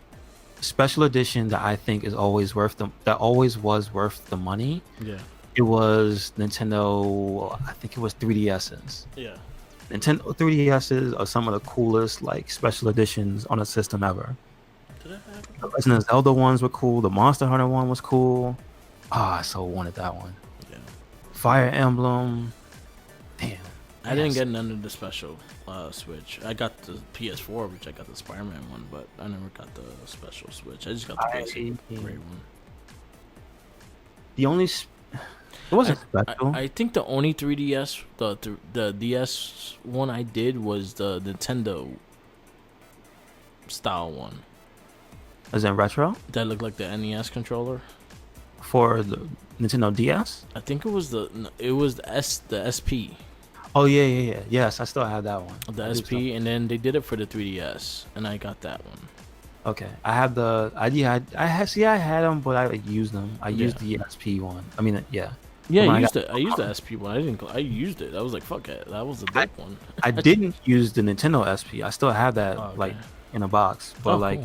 special edition that I think is always worth that always was worth the money. Yeah. It was Nintendo. I think it was 3DS's. Yeah. Nintendo 3DS's are some of the coolest like special editions on a system ever. Did I have The Legend of Zelda ones were cool. The Monster Hunter one was cool. I so wanted that one. Yeah. Fire Emblem. Damn. I didn't get none of the special Switch. I got the PS4, which I got the Spider-Man one, but I never got the special Switch. I just got the basic gray one. The only it wasn't special. I think the only 3DS, the DS one I did was the Nintendo style one. Is in retro That looked like the NES controller. for the Nintendo DS. I think it was the SP. Oh yes, I still have that one. The I do SP, and then they did it for the 3DS, and I got that one. Okay, I have the I had see I had them, but I used them. I Yeah. used the SP one. I mean, yeah, Yeah, the I one I used got. it. I used the SP one. I didn't. I used it. I was like, fuck it. That was a I, dope one. I didn't use the Nintendo SP. I still have that Oh, like okay. in a box, but Oh, like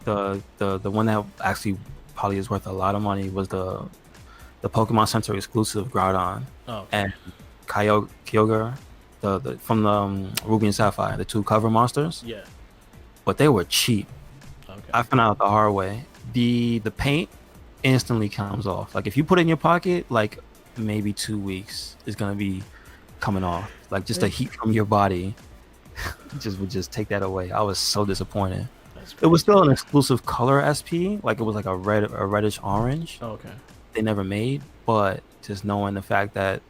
cool. the one that actually probably is worth a lot of money was the Pokemon Center exclusive Groudon Oh, okay. and Kyogre, the from the Ruby and Sapphire, the two cover monsters, Yeah. but they were cheap. Okay. I found out the hard way. The paint instantly comes off. Like if you put it in your pocket, like maybe 2 weeks is gonna be coming off. Like just the heat from your body just would just take that away. I was so disappointed. That's It was crazy. still an exclusive color SP, like it was like a reddish orange. Oh, okay. They never made, but just knowing the fact that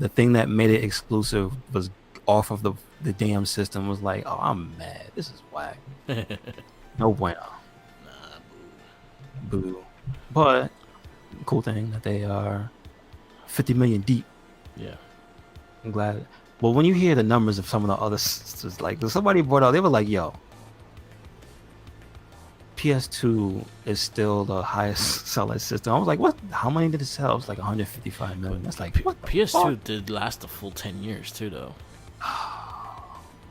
the thing that made it exclusive was off of the damn system was like, oh, I'm mad. This is whack. No bueno. Boo. But cool thing that they are 50 million deep. Yeah. I'm glad. Well, when you hear the numbers of some of the other systems, like somebody brought out, they were like, "Yo, PS2 is still the highest selling system." I was like, "What? How many did it sell?" It was like 155 million. That's like what the PS2 fuck? did last a full 10 years too, though.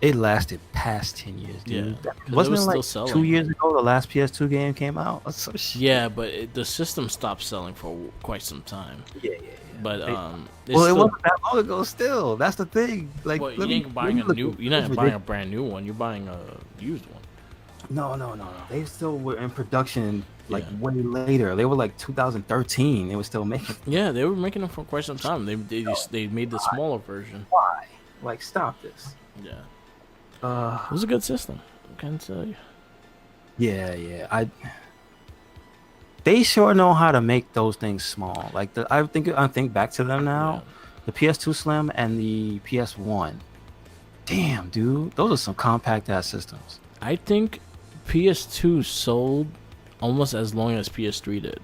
It lasted past 10 years, Yeah, dude. 'cause it Wasn't was it like still 2 selling. years ago the last PS2 game came out? That's some shit. Yeah, but the system stopped selling for quite some time. Yeah. But They- it's Well, it still, wasn't that long ago. Still, that's the thing. Like, well, you let me- ain't buying let a me new. look- You're it's not buying a ridiculous. brand new one. You're buying a used one. No. They still were in production like Yeah. way later. They were like 2013. They were still making. Yeah, they were making them for quite some time. They made the smaller version. Why? Like, stop this. Yeah, Uh, it was a good system. I can tell you. yeah. They sure know how to make those things small. Like I think back to them now. The PS2 Slim and the PS1. Damn, dude, those are some compact ass systems. I think PS2 sold almost as long as PS3 did.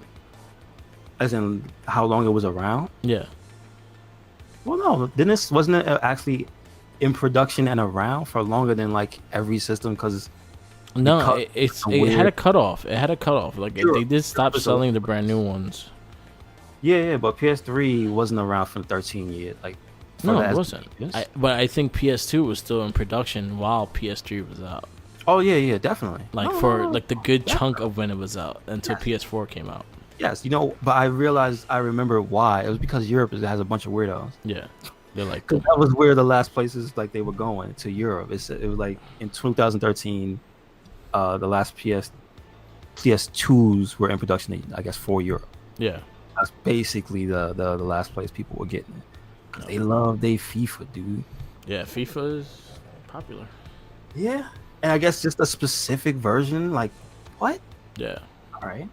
As in how long it was around. Yeah. Well, no, wasn't it actually in production and around for longer than like every system? Because No, cut- it had a weird- cutoff. It had a cutoff. Like Sure. they did stop Sure. selling the brand new ones. yeah, but PS3 wasn't around for 13 years. Like, for No, the it S- wasn't. Yes? But I think PS2 was still in production while PS3 was out. Oh yeah, definitely. Like No, for no, no. like the good chunk of when it was out until Yes. PS4 came out. Yes, but I remember why. It was because Europe has a bunch of weirdos. Yeah, they're like, Because that was where the last places like they were going to Europe. It was like in 2013, the last PS2s were in production. I guess for Europe. yeah, That's basically the last place people were getting it. Because they love their FIFA, dude. yeah. FIFA is popular. Yeah, and I guess just a specific version. Like, what? Yeah, All right.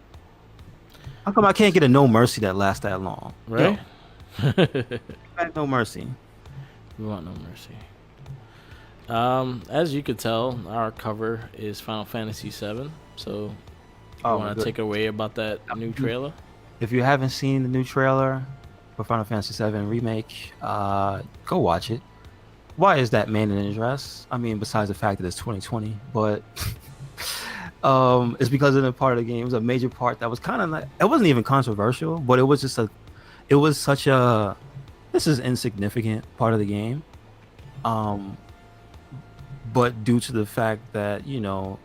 How come I can't get a No Mercy that lasts that long? right. Back No Mercy. We want no mercy. As you could tell, our cover is Final Fantasy VII. So, you want to good. take away about that new trailer? If you haven't seen the new trailer for Final Fantasy VII Remake, go watch it. Why is that man in a dress? I mean, besides the fact that it's 2020, but it's because of the part of the game. It was a major part that was kind of like, it wasn't even controversial, but it was just it was such a, this is insignificant part of the game. But due to the fact that, in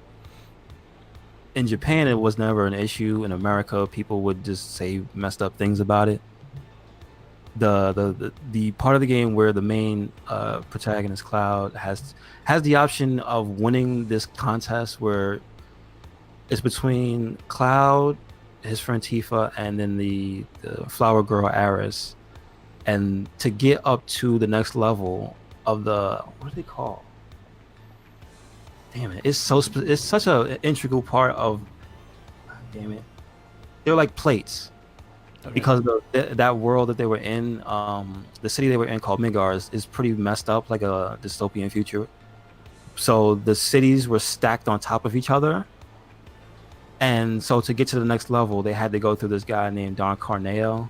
Japan it was never an issue. In America, people would just say messed up things about it. The part of the game where the main protagonist Cloud has the option of winning this contest where it's between Cloud, his friend Tifa, and then the flower girl Aris, and to get up to the next level of what do they call? Damn it! It's such an integral part of. Damn it! They're like plates. Okay. Because that world that they were in, the city they were in called Midgar is pretty messed up, like a dystopian future. So the cities were stacked on top of each other, and so to get to the next level, they had to go through this guy named Don Corneo,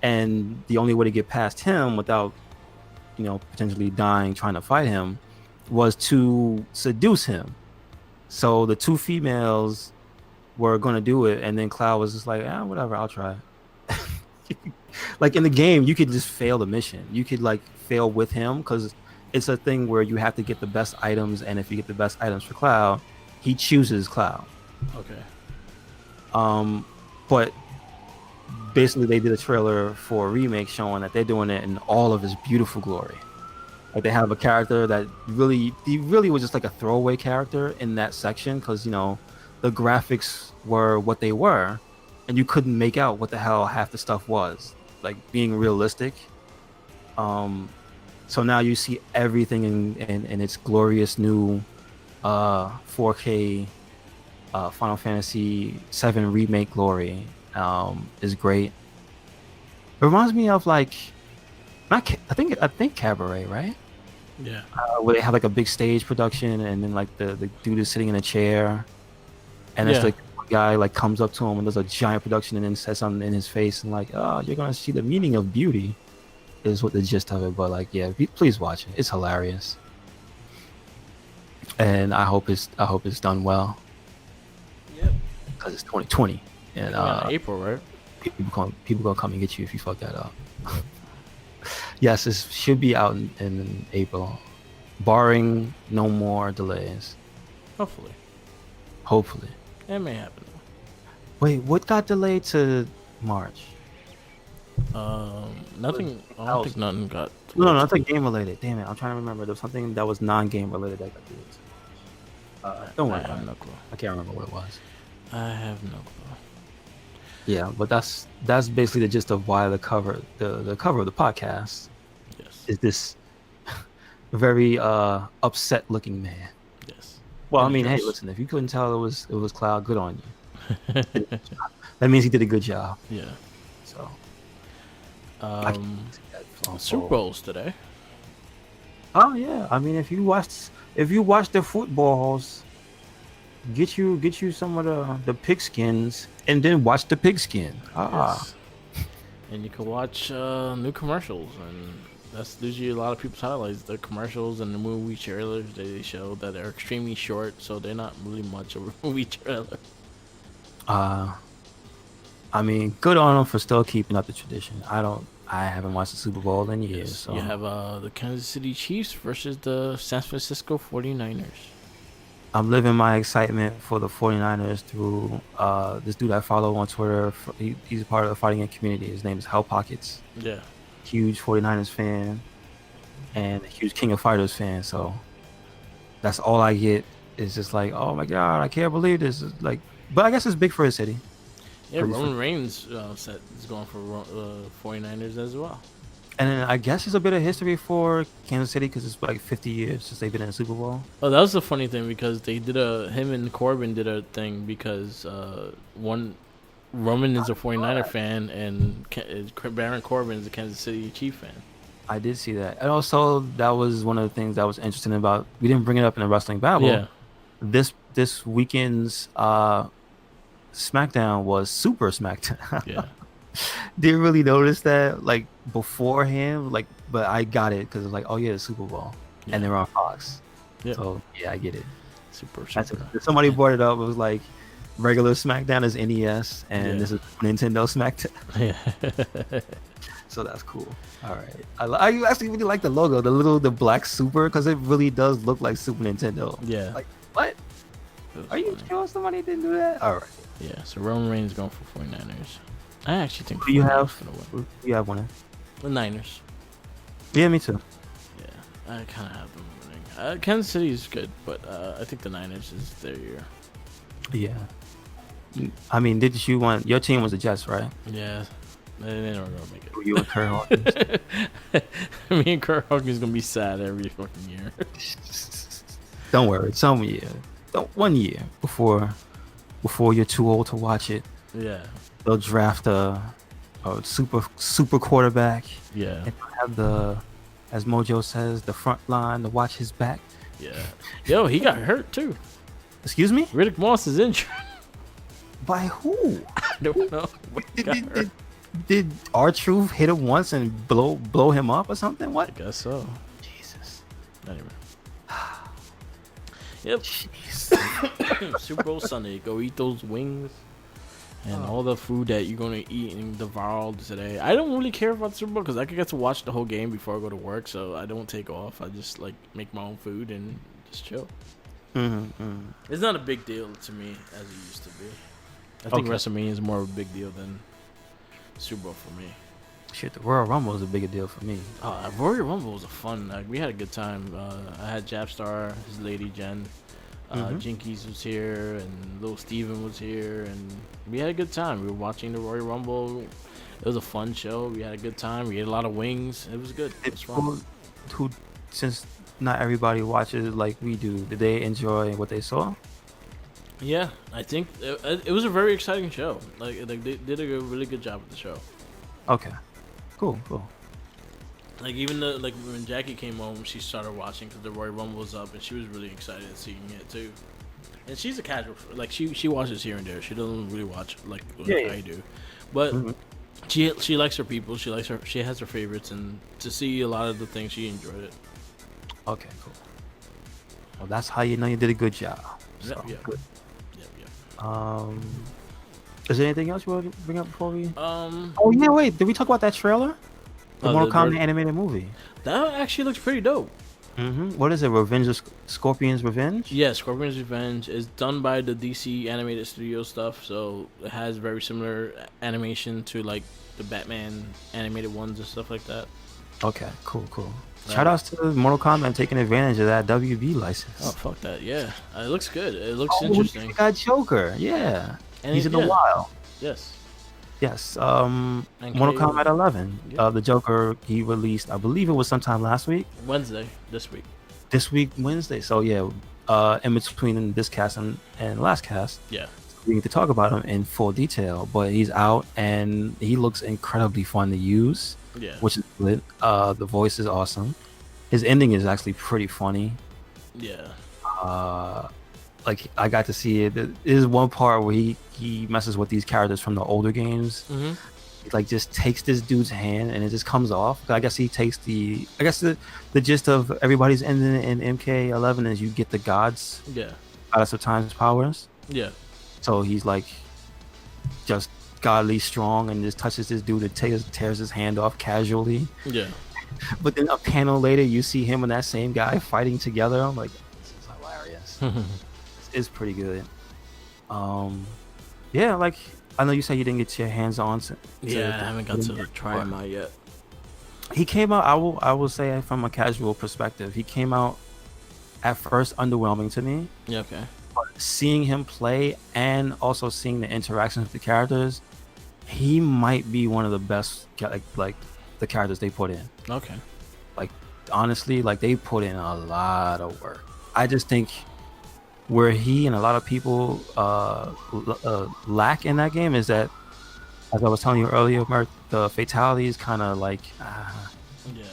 and the only way to get past him without, potentially dying trying to fight him, was to seduce him. So the two females were gonna do it, and then Cloud was just like, whatever, I'll try. Like in the game, you could just fail the mission. You could like fail with him because it's a thing where you have to get the best items, and if you get the best items for Cloud, he chooses Cloud. Okay. But basically they did a trailer for a remake showing that they're doing it in all of his beautiful glory. Like they have a character that he really was just like a throwaway character in that section because the graphics were what they were, and you couldn't make out what the hell half the stuff was, like being realistic. So now you see everything in its glorious new 4K Final Fantasy VII Remake glory. Is great. It reminds me of like, I think Cabaret, right? Yeah. Where they have like a big stage production, and then like the dude is sitting in a chair, and it's like the guy like comes up to him and does a giant production and then says something in his face and like, oh, you're gonna see the meaning of beauty, is what the gist of it. But like, yeah, please watch it. It's hilarious, and I hope it's done well. Yep. Because it's 2020. And April, right? People gonna come and get you if you fuck that up. Yes, it should be out in April, barring no more delays. Hopefully. It may happen. Wait, what got delayed to March? Nothing. I don't think nothing got. No, nothing game related. Damn it, I'm trying to remember. There was something that was non-game related that got delayed. Don't worry. I have no clue. I can't remember what it was. I have no clue. Yeah, but that's basically the gist of why the cover of the podcast is this very upset looking man. Yes. Well, I mean, hey, listen, if you couldn't tell it was Cloud, good on you. That means he did a good job. Yeah. So Super Bowls today. Oh yeah. I mean, if you watch the footballs, get you some of the pigskins and then watch the pigskin. Yes. And you can watch new commercials, and that's usually a lot of people's highlights. The commercials and the movie trailers they show that are extremely short, so they're not really much of a movie trailer. I mean, good on them for still keeping up the tradition. I haven't watched the Super Bowl in years. Yes, so. You have the Kansas City Chiefs versus the San Francisco 49ers. I'm living my excitement for the 49ers through this dude I follow on Twitter. He's a part of the fighting game community. His name is Hell Pockets. Yeah. Huge 49ers fan and a huge King of Fighters fan. So that's all I get is just like, oh my God, I can't believe this. Like, but I guess it's big for his city. Yeah, Roman Reigns is going for 49ers as well. And then I guess there's a bit of history for Kansas City because it's like 50 years since they've been in the Super Bowl. Oh, that was the funny thing because they did him and Corbin did a thing because Roman is a 49er fan and Baron Corbin is a Kansas City Chief fan. I did see that. And also, that was one of the things that was interesting about, we didn't bring it up in the Wrestling Babble. Yeah. This weekend's SmackDown was Super SmackDown. Yeah. Didn't really notice that like beforehand, like, but I got it because it's like, oh yeah, the Super Bowl, and they're on Fox. Yeah. So yeah, I get it. Super. Somebody brought it up. It was like regular SmackDown is NES, and this is Nintendo SmackDown. Yeah. So that's cool. All right, I actually really like the logo, the black Super, because it really does look like Super Nintendo. Yeah. Like what? Are you sure somebody didn't do that? All right. Yeah. So Roman Reigns going for 49ers. I actually think. You have one. The Niners. Yeah, me too. Yeah, I kind of have them winning. Kansas City is good, but I think the Niners is their year. Yeah. I mean, did you want your team was the Jets, right? Yeah, they're never gonna make it. You and Kurt Hawkins. Me and Kurt Hawkins gonna be sad every fucking year. Don't worry, some year, 1 year before you're too old to watch it. Yeah. They'll draft a super quarterback. Yeah. And have as Mojo says, the front line to watch his back. Yeah. Yo, he got hurt too. Excuse me? Riddick Moss is injured. By who? I don't know. Did R-Truth hit him once and blow him up or something? What? I guess so. Jesus. Anyway. Yep. Jeez. Super Bowl Sunday. Go eat those wings and all the food that you're gonna eat and devour today. I don't really care about the Super Bowl because I could get to watch the whole game before I go to work, so I don't take off. I just like make my own food and just chill. It's not a big deal to me as it used to be. I think WrestleMania is more of a big deal than Super Bowl for me. Shit, the Royal Rumble is a bigger deal for me. Royal Rumble was a fun. Like, we had a good time. I had Japstar, his lady Jen, Jinkies was here, and Little Steven was here, and we had a good time. We were watching the Royal Rumble. It was a fun show. We had a good time. We ate a lot of wings. It was good. It was fun. Who, since not everybody watches like we do, did they enjoy what they saw? Yeah, I think it was a very exciting show. Like they did a really good job with the show. Okay, cool. Like even when Jackie came home, she started watching because the Royal Rumble was up, and she was really excited seeing it too. And she's a casual, like she watches here and there. She doesn't really watch like I do, but she likes her people. She has her favorites, and to see a lot of the things, she enjoyed it. Okay, cool. Well, that's how you know you did a good job. So, Yeah. Good. Yeah. Is there anything else you want to bring up before we? Oh yeah, wait. Did we talk about that trailer? The Mortal Kombat the animated movie. That actually looks pretty dope. What is it? Revenge of Scorpion's Revenge? Yeah, Scorpion's Revenge is done by the DC animated studio stuff, so it has very similar animation to like the Batman animated ones and stuff like that. Okay, cool. Shout outs to Mortal Kombat taking advantage of that WB license. Oh, fuck that. Yeah. It looks good. It looks interesting. We got Joker. Yeah. And he's in the wild. Yes. Yes. Mortal Kombat 11. Yeah. The Joker, he released, I believe it was sometime last week. Wednesday. This week. This week, Wednesday. So, yeah. In between this cast and last cast. Yeah. We need to talk about him in full detail. But he's out and he looks incredibly fun to use. Yeah. Which is lit. The voice is awesome. His ending is actually pretty funny. Yeah. Like I got to see it. There is one part where he messes with these characters from the older games. He like just takes this dude's hand and it just comes off. I guess he takes the gist of everybody's ending in MK11 is you get the gods. Yeah. Goddess of Time's powers. Yeah. So he's like just godly strong and just touches this dude and tears his hand off casually. Yeah. But then a panel later, you see him and that same guy fighting together. I'm like, this is hilarious. It's pretty good. Yeah, like I know you said you didn't get your hands on. I haven't got to try him out yet. He came out. I will say from a casual perspective, he came out at first underwhelming to me. Yeah. Okay. But seeing him play and also seeing the interactions with the characters, he might be one of the best like the characters they put in. Okay. Like honestly, like they put in a lot of work. I just think where he and a lot of people lack in that game is that, as I was telling you earlier, Mert, the fatalities kind of like.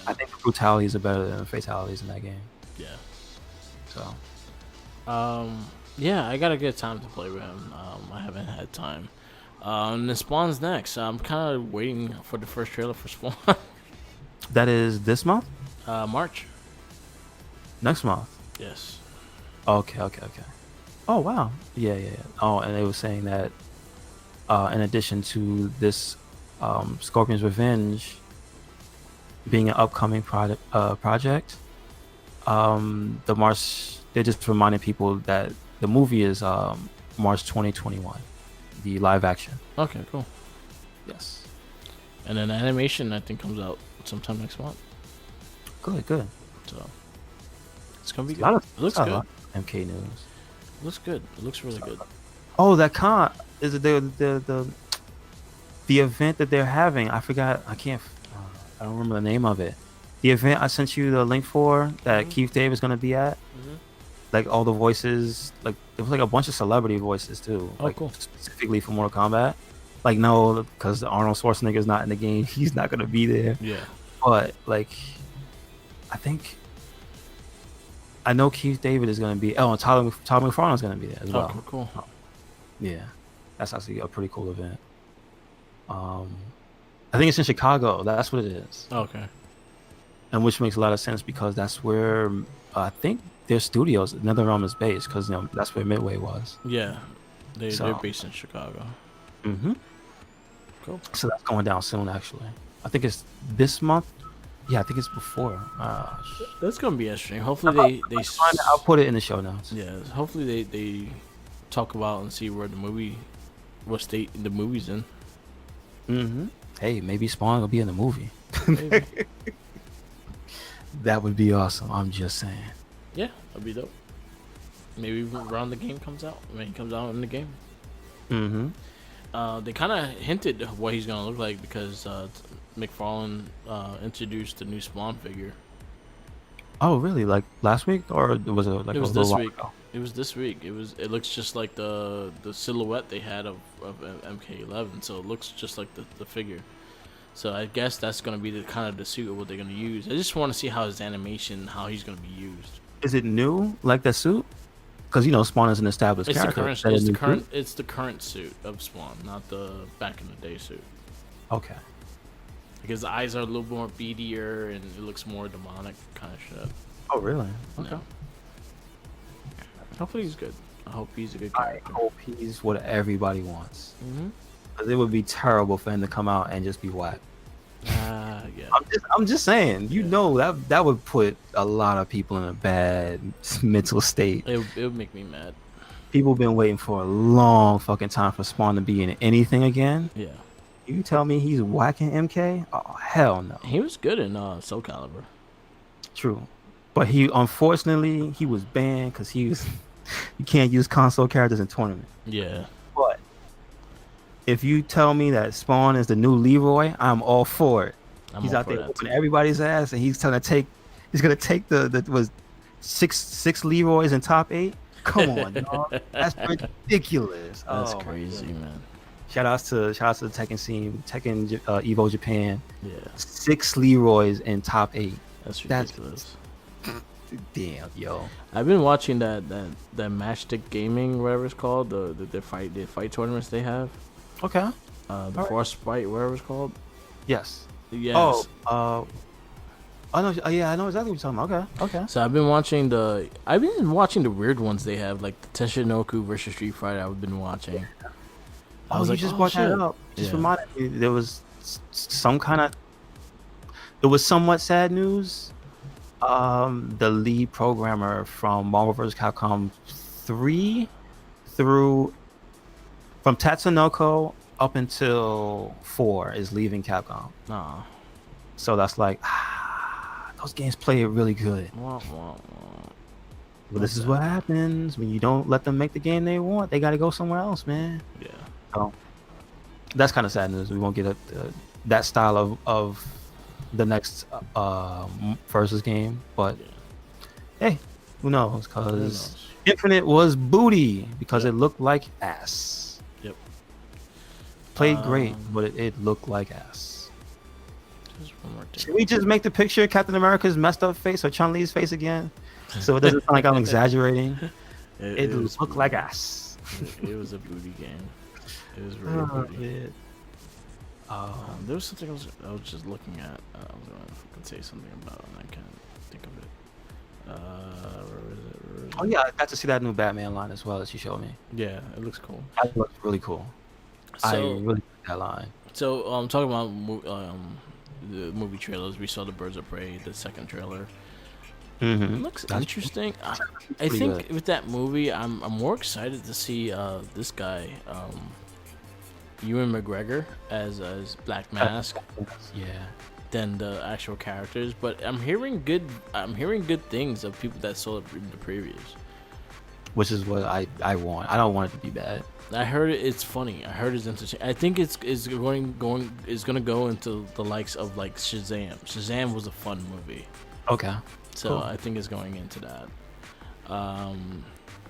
I think the brutalities are better than the fatalities in that game. Yeah. So. Yeah, I gotta get time to play with him. I haven't had time. And then Spawn's next. I'm kind of waiting for the first trailer for Spawn. That is this month? March. Next month? Yes. Okay. Oh, wow. Yeah. Oh, and they were saying that in addition to this Scorpion's Revenge being an upcoming project, the March, they're just reminding people that the movie is March 2021, the live action. Okay, cool. Yes. And then animation, I think, comes out sometime next month. Good. So it's gonna be good. It looks good. MK news. Looks good. It looks really good. Oh, that is it the event that they're having? I forgot. I don't remember the name of it. The event I sent you the link for that Keith David's gonna be at. Like all the voices, like there was like a bunch of celebrity voices too. Oh, like, cool. Specifically for Mortal Kombat. Like no, because Arnold Schwarzenegger's not in the game. He's not gonna be there. Yeah. But like, I know Keith David is gonna be. Oh, and Todd McFarlane's gonna be there as well. Oh, cool. Yeah, that's actually a pretty cool event. I think it's in Chicago. That's what it is. Okay. And which makes a lot of sense because that's where I think their studios. NetherRealm is based because that's where Midway was. Yeah, they're So- based in Chicago. Mm-hmm. Cool. So that's going down soon. Actually, I think it's this month. Yeah, I think it's before. That's gonna be interesting. Hopefully I'll put it in the show notes. yeah. Hopefully they talk about and see where what state the movie's in. Mm-hmm. Hey, maybe Spawn will be in the movie. Maybe. That would be awesome. I'm just saying. Yeah, that'd be dope. Maybe around the game comes out. When he comes out in the game. Mm-hmm. They kind of hinted what he's gonna look like because McFarlane introduced the new Spawn figure. Oh, really? Like last week, or was it like It was a little this while week. ago? It was this week. It looks just like the silhouette they had of MK11. So it looks just like the figure. So I guess that's gonna be the kind of the suit of what they're gonna use. I just want to see how his animation, how he's gonna be used. Is it new, like that suit? Because Spawn is an established It's the character. current. Is that a It's the new current. suit? It's the current suit of Spawn, not the back in the day suit. Okay. Because the eyes are a little more beadier and it looks more demonic kind of shit. Oh, really? Okay. No. Hopefully he's good. I hope he's a good I character. hope he's what everybody wants. Mm-hmm. Because it would be terrible for him to come out and just be whack. Yeah. I'm just saying. Yeah. That would put a lot of people in a bad mental state. It would make me mad. People have been waiting for a long fucking time for Spawn to be in anything again. Yeah. You tell me he's whacking MK? Oh, hell no. He was good in Soul Calibur. True. But unfortunately he was banned because you can't use console characters in tournament. Yeah. But if you tell me that Spawn is the new Leroy, I'm all for it. He's all out for there that whooping too. everybody's ass, and he's gonna take the was six Leroys in top 8. Come on, dog. That's ridiculous. That's Oh, my crazy, goodness. man. Shout outs to the Tekken scene, Tekken Evo Japan. Yeah. 6 Leroys in top 8. That's That's- ridiculous. Damn, yo. I've been watching that Matchstick Gaming, whatever it's called, the fight tournaments they have. Okay. The Alright. Force Fight, whatever it's called. Yes. Yes. Oh. I know. Yeah, I know exactly what you're talking about. Okay. So I've been watching the weird ones they have, like the Teshinoku versus Street Fighter. I've been watching. I was You like, just oh, brought shit. that up. Just Yeah. reminded me there was some kind of. It was somewhat sad news. The lead programmer from Marvel vs. Capcom 3 from Tatsunoko up until 4 is leaving Capcom. Nah. So that's like, those games play really good. Wah, wah, wah. But this is what happens when you don't let them make the game they want. They got to go somewhere else, man. Yeah. So that's kind of sad news. We won't get that style of the next versus game, but Yeah. hey, who knows? Who Because knows? Infinite was booty because Yep. it looked like ass. Yep. Played great, but it looked like ass. Just one more thing. Should we just make the picture Captain America's messed up face or Chun-Li's face again, so it doesn't sound like I'm exaggerating? It was looked booty. like ass. It was a booty game. It was really Oh, booty. man. There was something I was just looking at. I was gonna fucking say something about, and I can't think of it. Where is it? Oh yeah, I got to see that new Batman line as well that you showed me. Yeah, it looks cool. That looks really cool. I So, really like that line. talking about the movie trailers, we saw the Birds of Prey, the second trailer. Mm-hmm. It looks That's interesting. I pretty think good. with that movie, I'm more excited to see this guy, Ewan McGregor as Black Mask Yeah. than the actual characters. But I'm hearing good things of people that saw it in the previews. Which is what I want. I don't want it to be bad. I heard it's funny. I heard it's interesting. I think it's gonna go into the likes of like Shazam. Shazam was a fun movie, Okay. so Cool. I think it's going into that.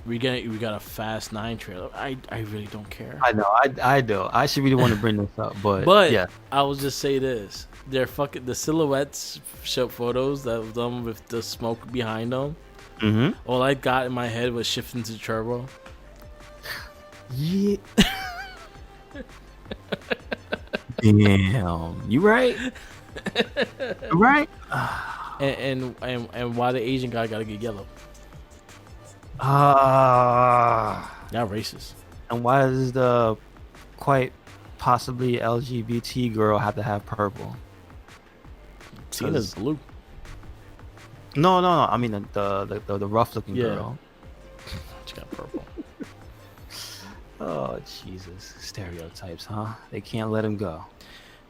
We got a Fast 9 trailer. I really don't care. I know. I do. I should really want to bring this up, but yeah. I will just say this: they're fucking the silhouettes show photos that was done with the smoke behind them. Mm-hmm. All I got in my head was shifting to turbo. Yeah. Damn. You right? You right? And why the Asian guy gotta get yellow? Ah. Y'all racist. And why does the quite possibly LGBT girl have to have purple? Cena's 'Cause- blue. no. I mean the rough looking Yeah. girl. She got purple. Oh Jesus, stereotypes, huh? They can't let him go.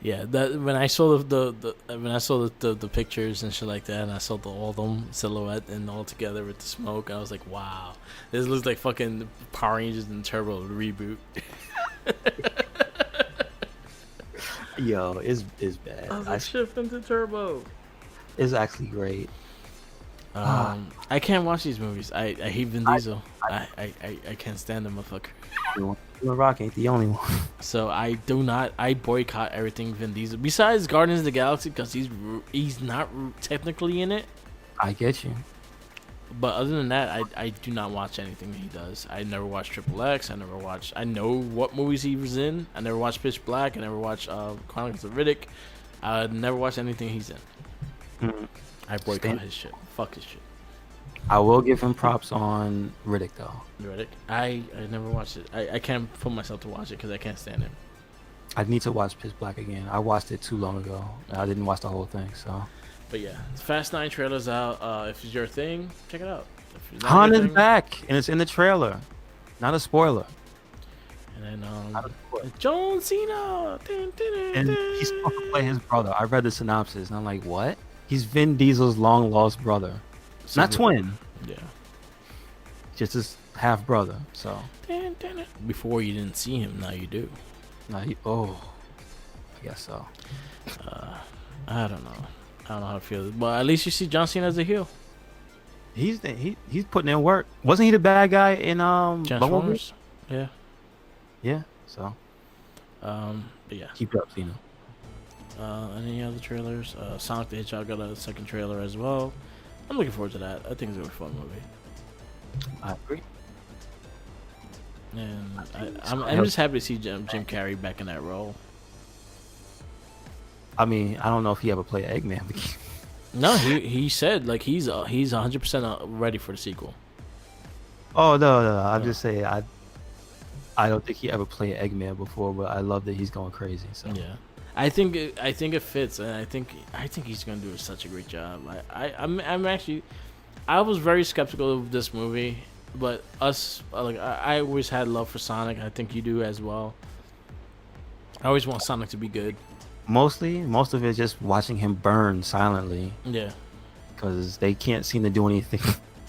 Yeah, that when I saw the pictures and shit like that, and I saw all them silhouette and all together with the smoke, I was like, wow, this looks like fucking Power Rangers and Turbo reboot. Yo, it's bad. I was like, shift into Turbo. It's actually great. I can't watch these movies. I hate Vin Diesel. I can't stand the motherfucker. The Rock ain't the only one. So I boycott everything Vin Diesel. Besides Guardians of the Galaxy, because he's not technically in it. I get you. But other than that, I do not watch anything he does. I never watched Triple X. I know what movies he was in. I never watched Pitch Black. I never watched Chronicles of Riddick. I never watched anything he's in. Mm. I boycott his shit. Fuck his shit. I will give him props on Riddick though. Riddick. I never watched it. I can't put myself to watch it because I can't stand him. I need to watch Pitch Black again. I watched it too long ago. I didn't watch the whole thing, so. But yeah, Fast 9 trailer's out. If it's your thing, check it out. If it's not Han your is thing- back, and it's in the trailer. Not a spoiler. And then Not a spoiler. John Cena. And he's supposed to play his brother. I read the synopsis, and I'm like, what? He's Vin Diesel's long lost brother, not twin, Yeah. just his half brother. So, Before you didn't see him, now you do. now I guess so. I don't know. I don't know how to feel. But at least you see John Cena as a heel. He's putting in work. Wasn't he the bad guy in Bumblebee? Transformers. Yeah. Yeah. So But yeah. keep it up, Cena. Any other trailers? Sonic the Hedgehog got a second trailer as well. I'm looking forward to that. I think it's gonna be a fun movie. I agree. And I'm just happy to see Jim Carrey back in that role. I mean, I don't know if he ever played Eggman. No, he said like he's 100% ready for the sequel. Oh no! I'm just saying I don't think he ever played Eggman before, but I love that he's going crazy. So Yeah, I think it fits, and I think he's gonna do such a great job. I'm actually, I was very skeptical of this movie, but I always had love for Sonic. I think you do as well. I always want Sonic to be good. most of it is just watching him burn silently Yeah. because they can't seem to do anything.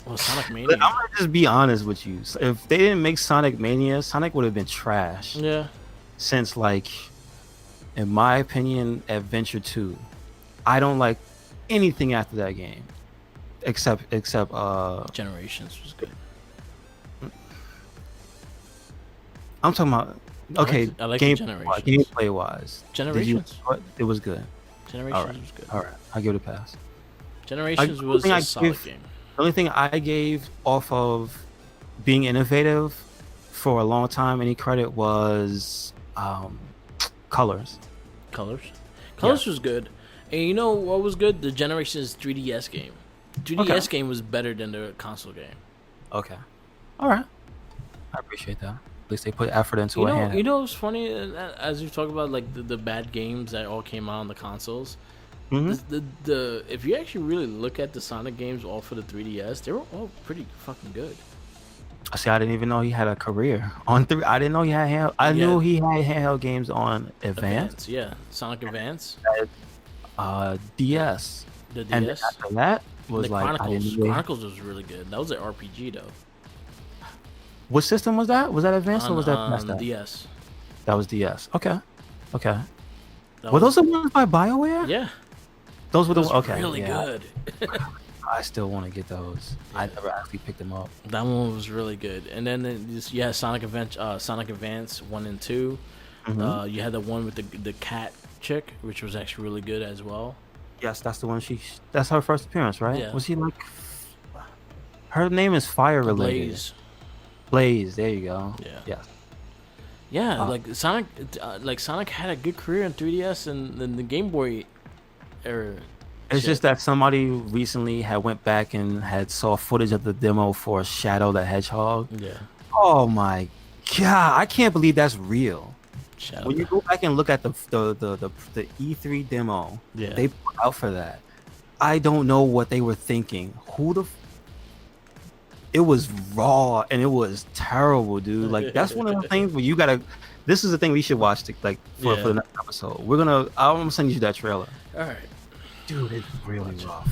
Well, Sonic I'm Mania. gonna just be honest with you. If they didn't make Sonic Mania, Sonic would have been trash. Yeah. Since, like, in my opinion, Adventure 2, I don't like anything after that game, except Generations was good. I'm talking about. Okay, I like the Generations. gameplay wise, Generations. it was good. Generations was good. All right, I'll give it a pass. Generations I was think a I solid give- game. The only thing I gave off of being innovative for a long time, any credit, was Colors. Colors was good. And you know what was good? The Generations 3DS game. 3DS game was better than the console game. Okay. All right. I appreciate that. At least they put effort into it. You know what's funny? As you talk about like the bad games that all came out on the consoles, the if you actually really look at the Sonic games all for the 3DS, they were all pretty fucking good. See, I didn't even know he had a career on three. I didn't know he had handheld. I knew he had handheld games on Advance. Yeah, Sonic Advance, DS. the DS. And after that was the like Chronicles was really good. That was an RPG though. What system was that? Was that Advance or was that on DS? That was DS. Okay. That Were those the ones by BioWare? Yeah, Those were the those okay. really yeah. good. I still want to get those. I never actually picked them up. That one was really good. And then you had Sonic Advance 1 and 2. You had the one with the cat chick, which was actually really good as well. Yes, that's the one. That's her first appearance, right? Yeah. Was she like? Her name is fire related. Blaze. Blaze. There you go. Yeah. Yes. Yeah, Sonic had a good career in 3DS and then the Game Boy era. It's Shit. just that somebody recently had went back and had saw footage of the demo for Shadow the Hedgehog. Yeah. Oh my god, I can't believe that's real. Shadow. When you go back and look at the E3 demo Yeah. they put out for that, I don't know what they were thinking. It was raw and it was terrible, dude. Like that's one of the things where you gotta. This is the thing we should watch for the next episode. I'm gonna send you that trailer. All right. Dude, it's really rough.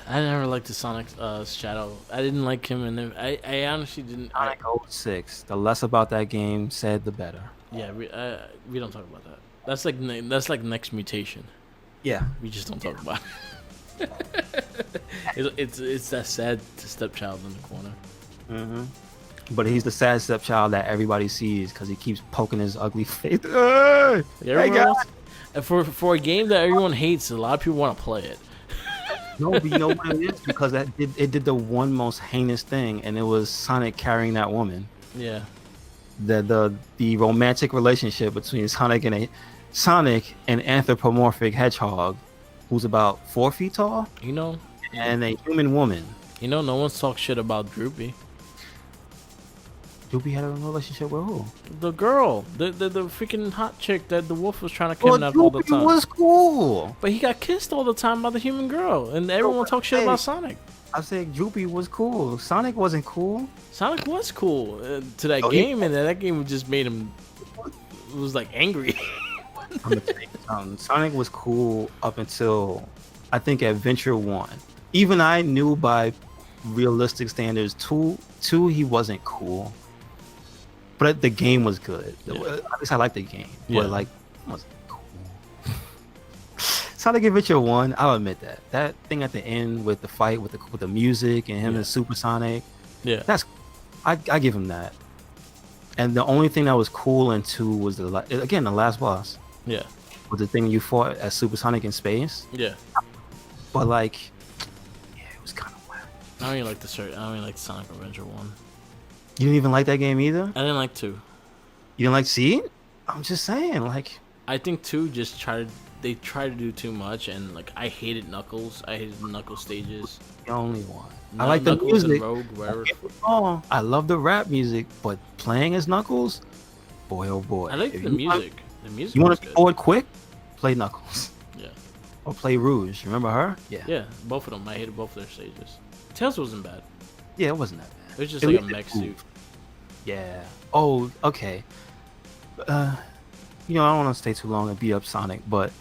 I never liked the Sonic Shadow. I didn't like him, and I honestly didn't. Sonic 06. The less about that game said, the better. Yeah, we don't talk about that. That's like next mutation. Yeah. We just don't talk about it. it's that sad stepchild in the corner. Mm-hmm. But he's the sad stepchild that everybody sees because he keeps poking his ugly face. Hey, For a game that everyone hates, a lot of people want to play it. No, but you know what it is? Because it did the one most heinous thing, and it was Sonic carrying that woman. Yeah. The romantic relationship between Sonic and anthropomorphic hedgehog, who's about 4 feet tall, and a human woman. No one's talked shit about Droopy. Droopy had a relationship with who? The girl, the freaking hot chick that the wolf was trying to kidnap all the time. Droopy was cool, but he got kissed all the time by the human girl, and everyone talks shit about Sonic. I said Droopy was cool. Sonic wasn't cool. Sonic was cool to that game, and that game just made him. It was like angry. I'm gonna tell you something. Sonic was cool up until I think Adventure 1. Even I knew by realistic standards, two he wasn't cool. But the game was good. Yeah. At least I liked the game. Yeah. But like, it wasn't cool. Sonic Adventure 1, I'll admit that. That thing at the end with the fight with the music and him and Super Sonic. Yeah. I give him that. And the only thing that was cool in 2 was the last boss. Yeah. Was the thing you fought as Super Sonic in space. Yeah. But like, yeah, it was kind of whack. I don't even like Sonic Adventure 1. You didn't even like that game either? I didn't like 2. You didn't like see? I'm just saying, like, I think 2 just tried to do too much, and like I hated Knuckles. I hated the Knuckles stages. the only one. I like the Knuckles music. and Rogue, wherever. Oh, I love the rap music, but playing as Knuckles, boy oh boy. I like If the you music. The music. You want was to good. forward quick? Play Knuckles. Yeah. Or play Rouge. Remember her? Yeah. Yeah, both of them. I hated both their stages. Tails wasn't bad. Yeah, it wasn't that bad. It was just It like a was mech cool. suit. Yeah. Oh, okay. I don't want to stay too long and beat up Sonic, but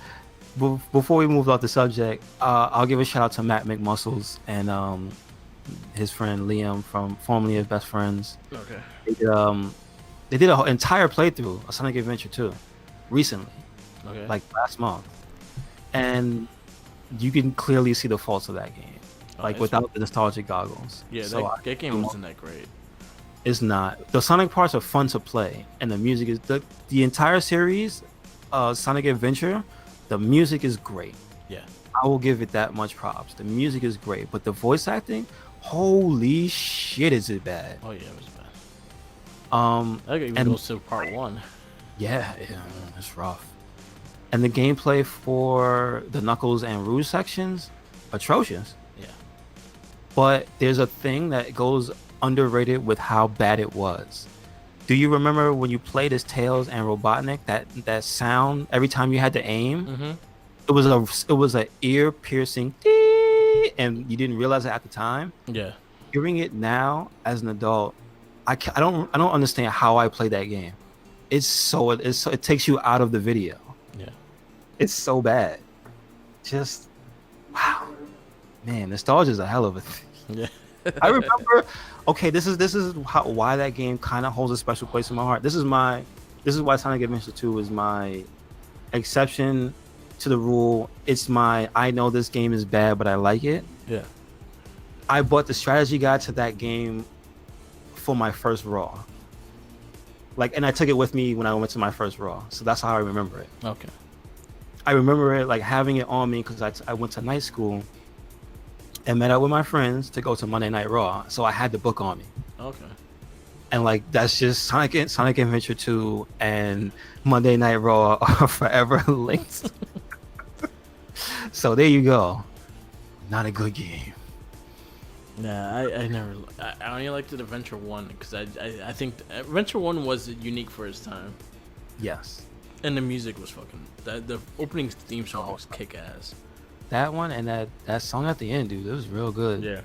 before we move off the subject, I'll give a shout out to Matt McMuscles and his friend Liam from formerly his best friends. Okay. They did an entire playthrough of Sonic Adventure 2 recently, Okay. like last month, and you can clearly see the faults of that game, like it's- without the nostalgic goggles. Yeah, So that game wasn't that great. It's not. The Sonic parts are fun to play, and the music is the entire series, Sonic Adventure. The music is great. Yeah. I will give it that much props. The music is great, but the voice acting, holy shit, is it bad? Oh yeah, it was bad. I think it even goes to part 1. Yeah, it's rough. And the gameplay for the Knuckles and Rouge sections, atrocious. Yeah. But there's a thing that goes underrated with how bad it was. Do you remember when you played as Tails and Robotnik, that sound every time you had to aim? Mm-hmm. It was a ear piercing, and you didn't realize it at the time. Yeah. Hearing it now as an adult, I don't understand how I play that game. It takes you out of the video. Yeah. It's so bad. Just wow, man, nostalgia is a hell of a thing. Yeah. I remember. Okay, this is why that game kind of holds a special place in my heart. This is why Sonic Adventure 2 is my exception to the rule. It's my I know this game is bad, but I like it. Yeah. I bought the strategy guide to that game for my first Raw. And I took it with me when I went to my first Raw. So that's how I remember it. Okay. I remember it having it on me because I went to night school and met up with my friends to go to Monday Night Raw. So I had the book on me. Okay. And that's just Sonic Adventure 2 and Monday Night Raw are forever linked. So there you go. Not a good game. Yeah, I never. I only liked it Adventure 1 because I think Adventure 1 was unique for its time. Yes. And the music was fucking. The opening theme song was kick ass. That one and that song at the end, dude, it was real good. Yeah.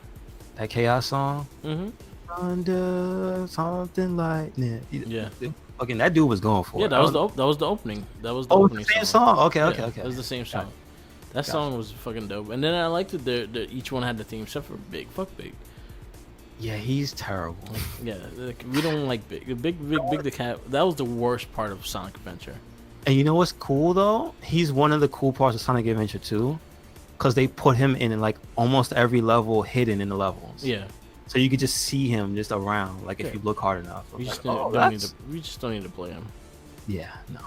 That Chaos song. Mm-hmm. Thunder, something lightning. Yeah. Fucking that dude was going for Yeah, it. that was the opening. That was the Oh, opening the same song. Okay. It was the same song. That Gotcha. song was fucking dope. And then I liked it. Each one had the theme except for Big. Fuck Big. Yeah, he's terrible. Yeah, we don't like Big. Big the cat. That was the worst part of Sonic Adventure. And you know what's cool though? He's one of the cool parts of Sonic Adventure 2, because they put him in like almost every level, hidden in the levels. Yeah. So you could just see him just around, like if Yeah. you look hard enough. We Like, just, oh, don't need that's- to, we just don't need to play him. Yeah, no.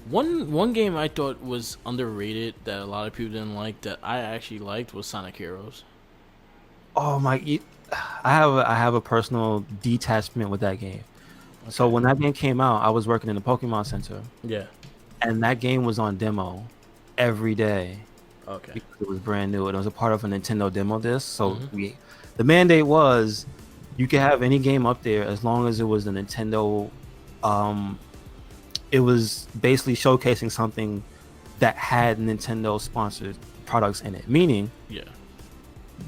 One game I thought was underrated that a lot of people didn't like that I actually liked was Sonic Heroes. Oh my! I have a personal detachment with that game. So when that game came out, I was working in the Pokemon Center, Yeah. and that game was on demo every day Okay. because it was brand new and it was a part of a Nintendo demo disc. So Mhm. the mandate was you could have any game up there as long as it was the Nintendo. It was basically showcasing something that had Nintendo sponsored products in it, meaning Yeah.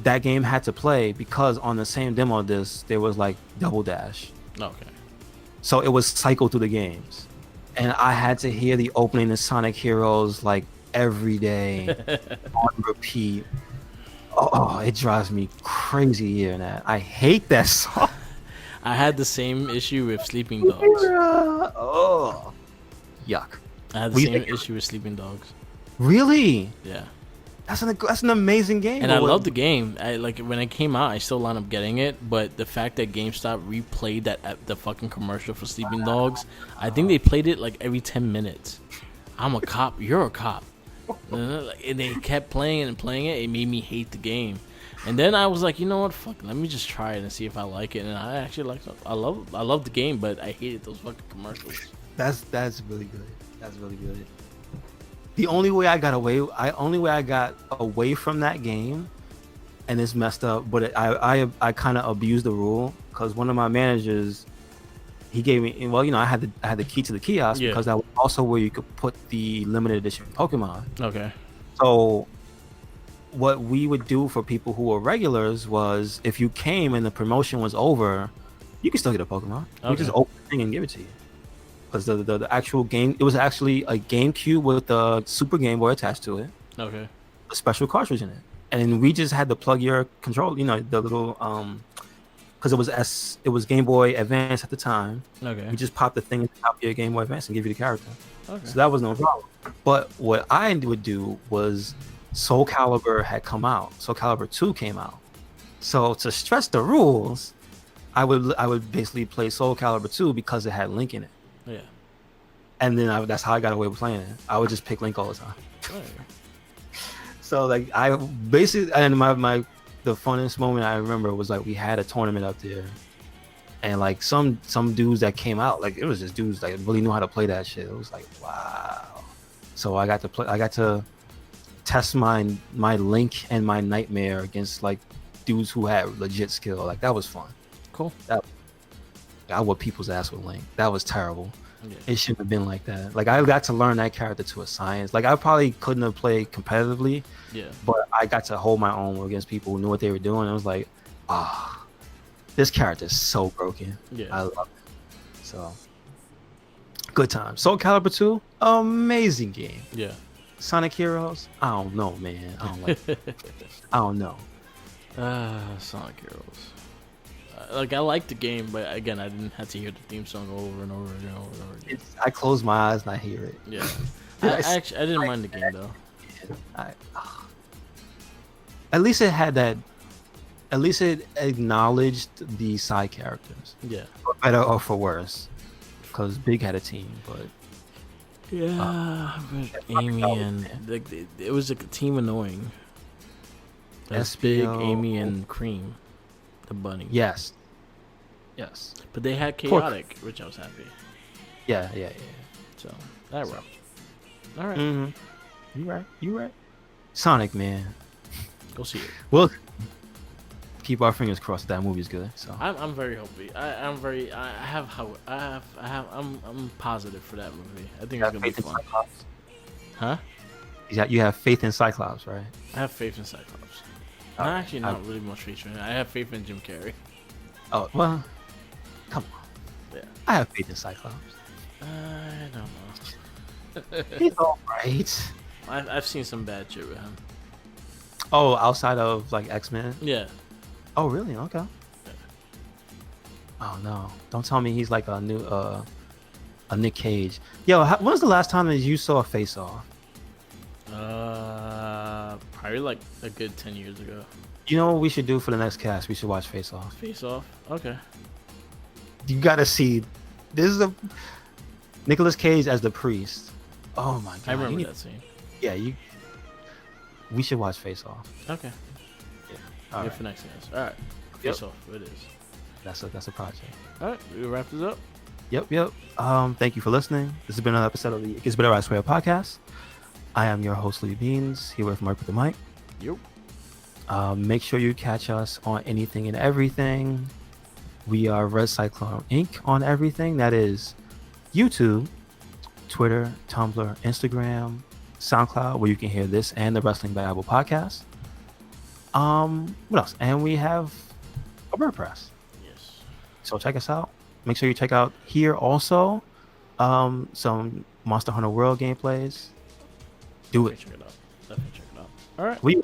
that game had to play because on the same demo disc there was like Double Dash. Okay. So it was cycled through the games. And I had to hear the opening of Sonic Heroes like every day on repeat. Oh, it drives me crazy hearing that. I hate that song. I had the same issue with Sleeping Dogs. Oh, yuck. I had the What do you same think? issue with Sleeping Dogs. Really? Yeah. That's an amazing game. And but I what- love the game. I like when it came out. I still wound up getting it, but the fact that GameStop replayed the fucking commercial for Sleeping Dogs, I think they played it like every 10 minutes. I'm a cop. You're a cop. And they kept playing it and playing it. It made me hate the game. And then I was like, you know what? Fuck. Let me just try it and see if I like it. And I actually like it. I love the game, but I hated those fucking commercials. That's really good. That's really good. The only way I got away from that game, and it's messed up, but I kind of abused the rule because one of my managers, he gave me, well, you know, I had the key to the kiosk Yeah. because that was also where you could put the limited edition Pokemon. Okay. So what we would do for people who were regulars was if you came and the promotion was over, you could still get a Pokemon. We Okay. just open the thing and give it to you. Because the actual game, it was actually a GameCube with a Super Game Boy attached to it, Okay. a special cartridge in it, and we just had to plug your control, you know, the little because it was Game Boy Advance at the time. Okay. You just pop the thing in the top of your Game Boy Advance and give you the character. Okay. So that was no problem. But what I would do was Soul Calibur had come out. Soul Calibur 2 came out. So to stretch the rules, I would basically play Soul Calibur 2 because it had Link in it. Yeah. And then that's how I got away with playing it. I would just pick Link all the time. Alright. So like I basically, and the funnest moment I remember was like we had a tournament up there, and like some dudes that came out, like it was just dudes that really knew how to play that shit. It was like wow. So I got to test my Link and my Nightmare against like dudes who had legit skill. Like that was fun. Cool. I whooped people's ass with Link. That was terrible. Yeah. It shouldn't have been like that. Like I got to learn that character to a science. Like I probably couldn't have played competitively, Yeah. but I got to hold my own against people who knew what they were doing. I was like, this character is so broken. Yeah. I love it. So good time. Soul Calibur 2, amazing game. Yeah. Sonic Heroes, I don't know, man. I don't like it. I don't know. Sonic Heroes. Like I liked the game, but again, I didn't have to hear the theme song over and over and over and over again. I close my eyes and I hear it. Yeah. I I didn't mind the game though. At least it had that. At least it acknowledged the side characters, Yeah. for better or for worse. Because Big had a team, but Yeah, but Amy and like it was like a team annoying. That's Big, SPO. Amy, and Cream, the bunny. yes, But they had Poor- Chaotic, which I was happy. yeah. So that rocked. All right. Mm-hmm. You right. Sonic, man. Go see it. We'll keep our fingers crossed that movie's good. So I'm very hopeful. I'm positive for that movie. I think you it's have gonna be faith in fun. Cyclops. Huh? You have faith in Cyclops, right? I have faith in Cyclops. Alright, Actually, not really much faith in it. I have faith in Jim Carrey. Oh well, come on. Yeah. I have faith in Cyclops. I don't know. He's all right. I've seen some bad shit with him. Oh, outside of like X-Men. Yeah. Oh really? Okay. Oh no! Don't tell me he's like a new a Nick Cage. Yo, when was the last time that you saw Face Off? Probably like a good 10 years ago. You know what we should do for the next cast? We should watch Face Off. Face Off. Okay. You gotta see. This is a Nicolas Cage as the priest. Oh my god! I remember that scene. Yeah, we should watch Face Off. Okay. Yeah. All right. For next cast. All right. Face Off. It is. That's a project. All right. We wrap this up. Yep. Thank you for listening. This has been another episode of the It's Better I Swear podcast. I am your host, Louis Beans, here with Mark with the mic. Yep. Make sure you catch us on anything and everything. We are RedCycloneInc on everything. That is YouTube, Twitter, Tumblr, Instagram, SoundCloud, where you can hear this and the Wrestling Bible podcast. What else? And we have a WordPress. Yes. So check us out. Make sure you check out here also some Monster Hunter World gameplays. Do it. Check it out. Definitely check it out. All right. We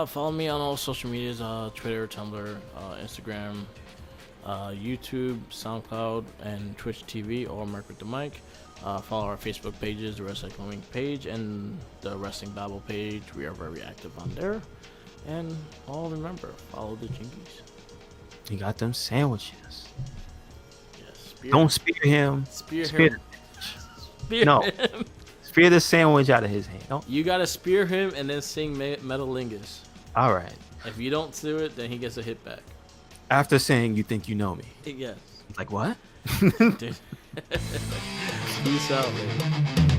Follow me on all social medias, Twitter, Tumblr, Instagram, YouTube, SoundCloud, and Twitch TV, or Mark with the Mic. Follow our Facebook pages, the RedCycloneInc page, and the Wrestling Bible page. We are very active on there. And all remember, follow the Jinkies. You got them sandwiches. Yes. Don't spear him. Spear him. No. Him. Spear the sandwich out of his hand. Don't. You gotta spear him and then sing Metalingus. All right. If you don't do it, then he gets a hit back. After saying you think you know me. Yes. Like what? Dude. Peace out, man.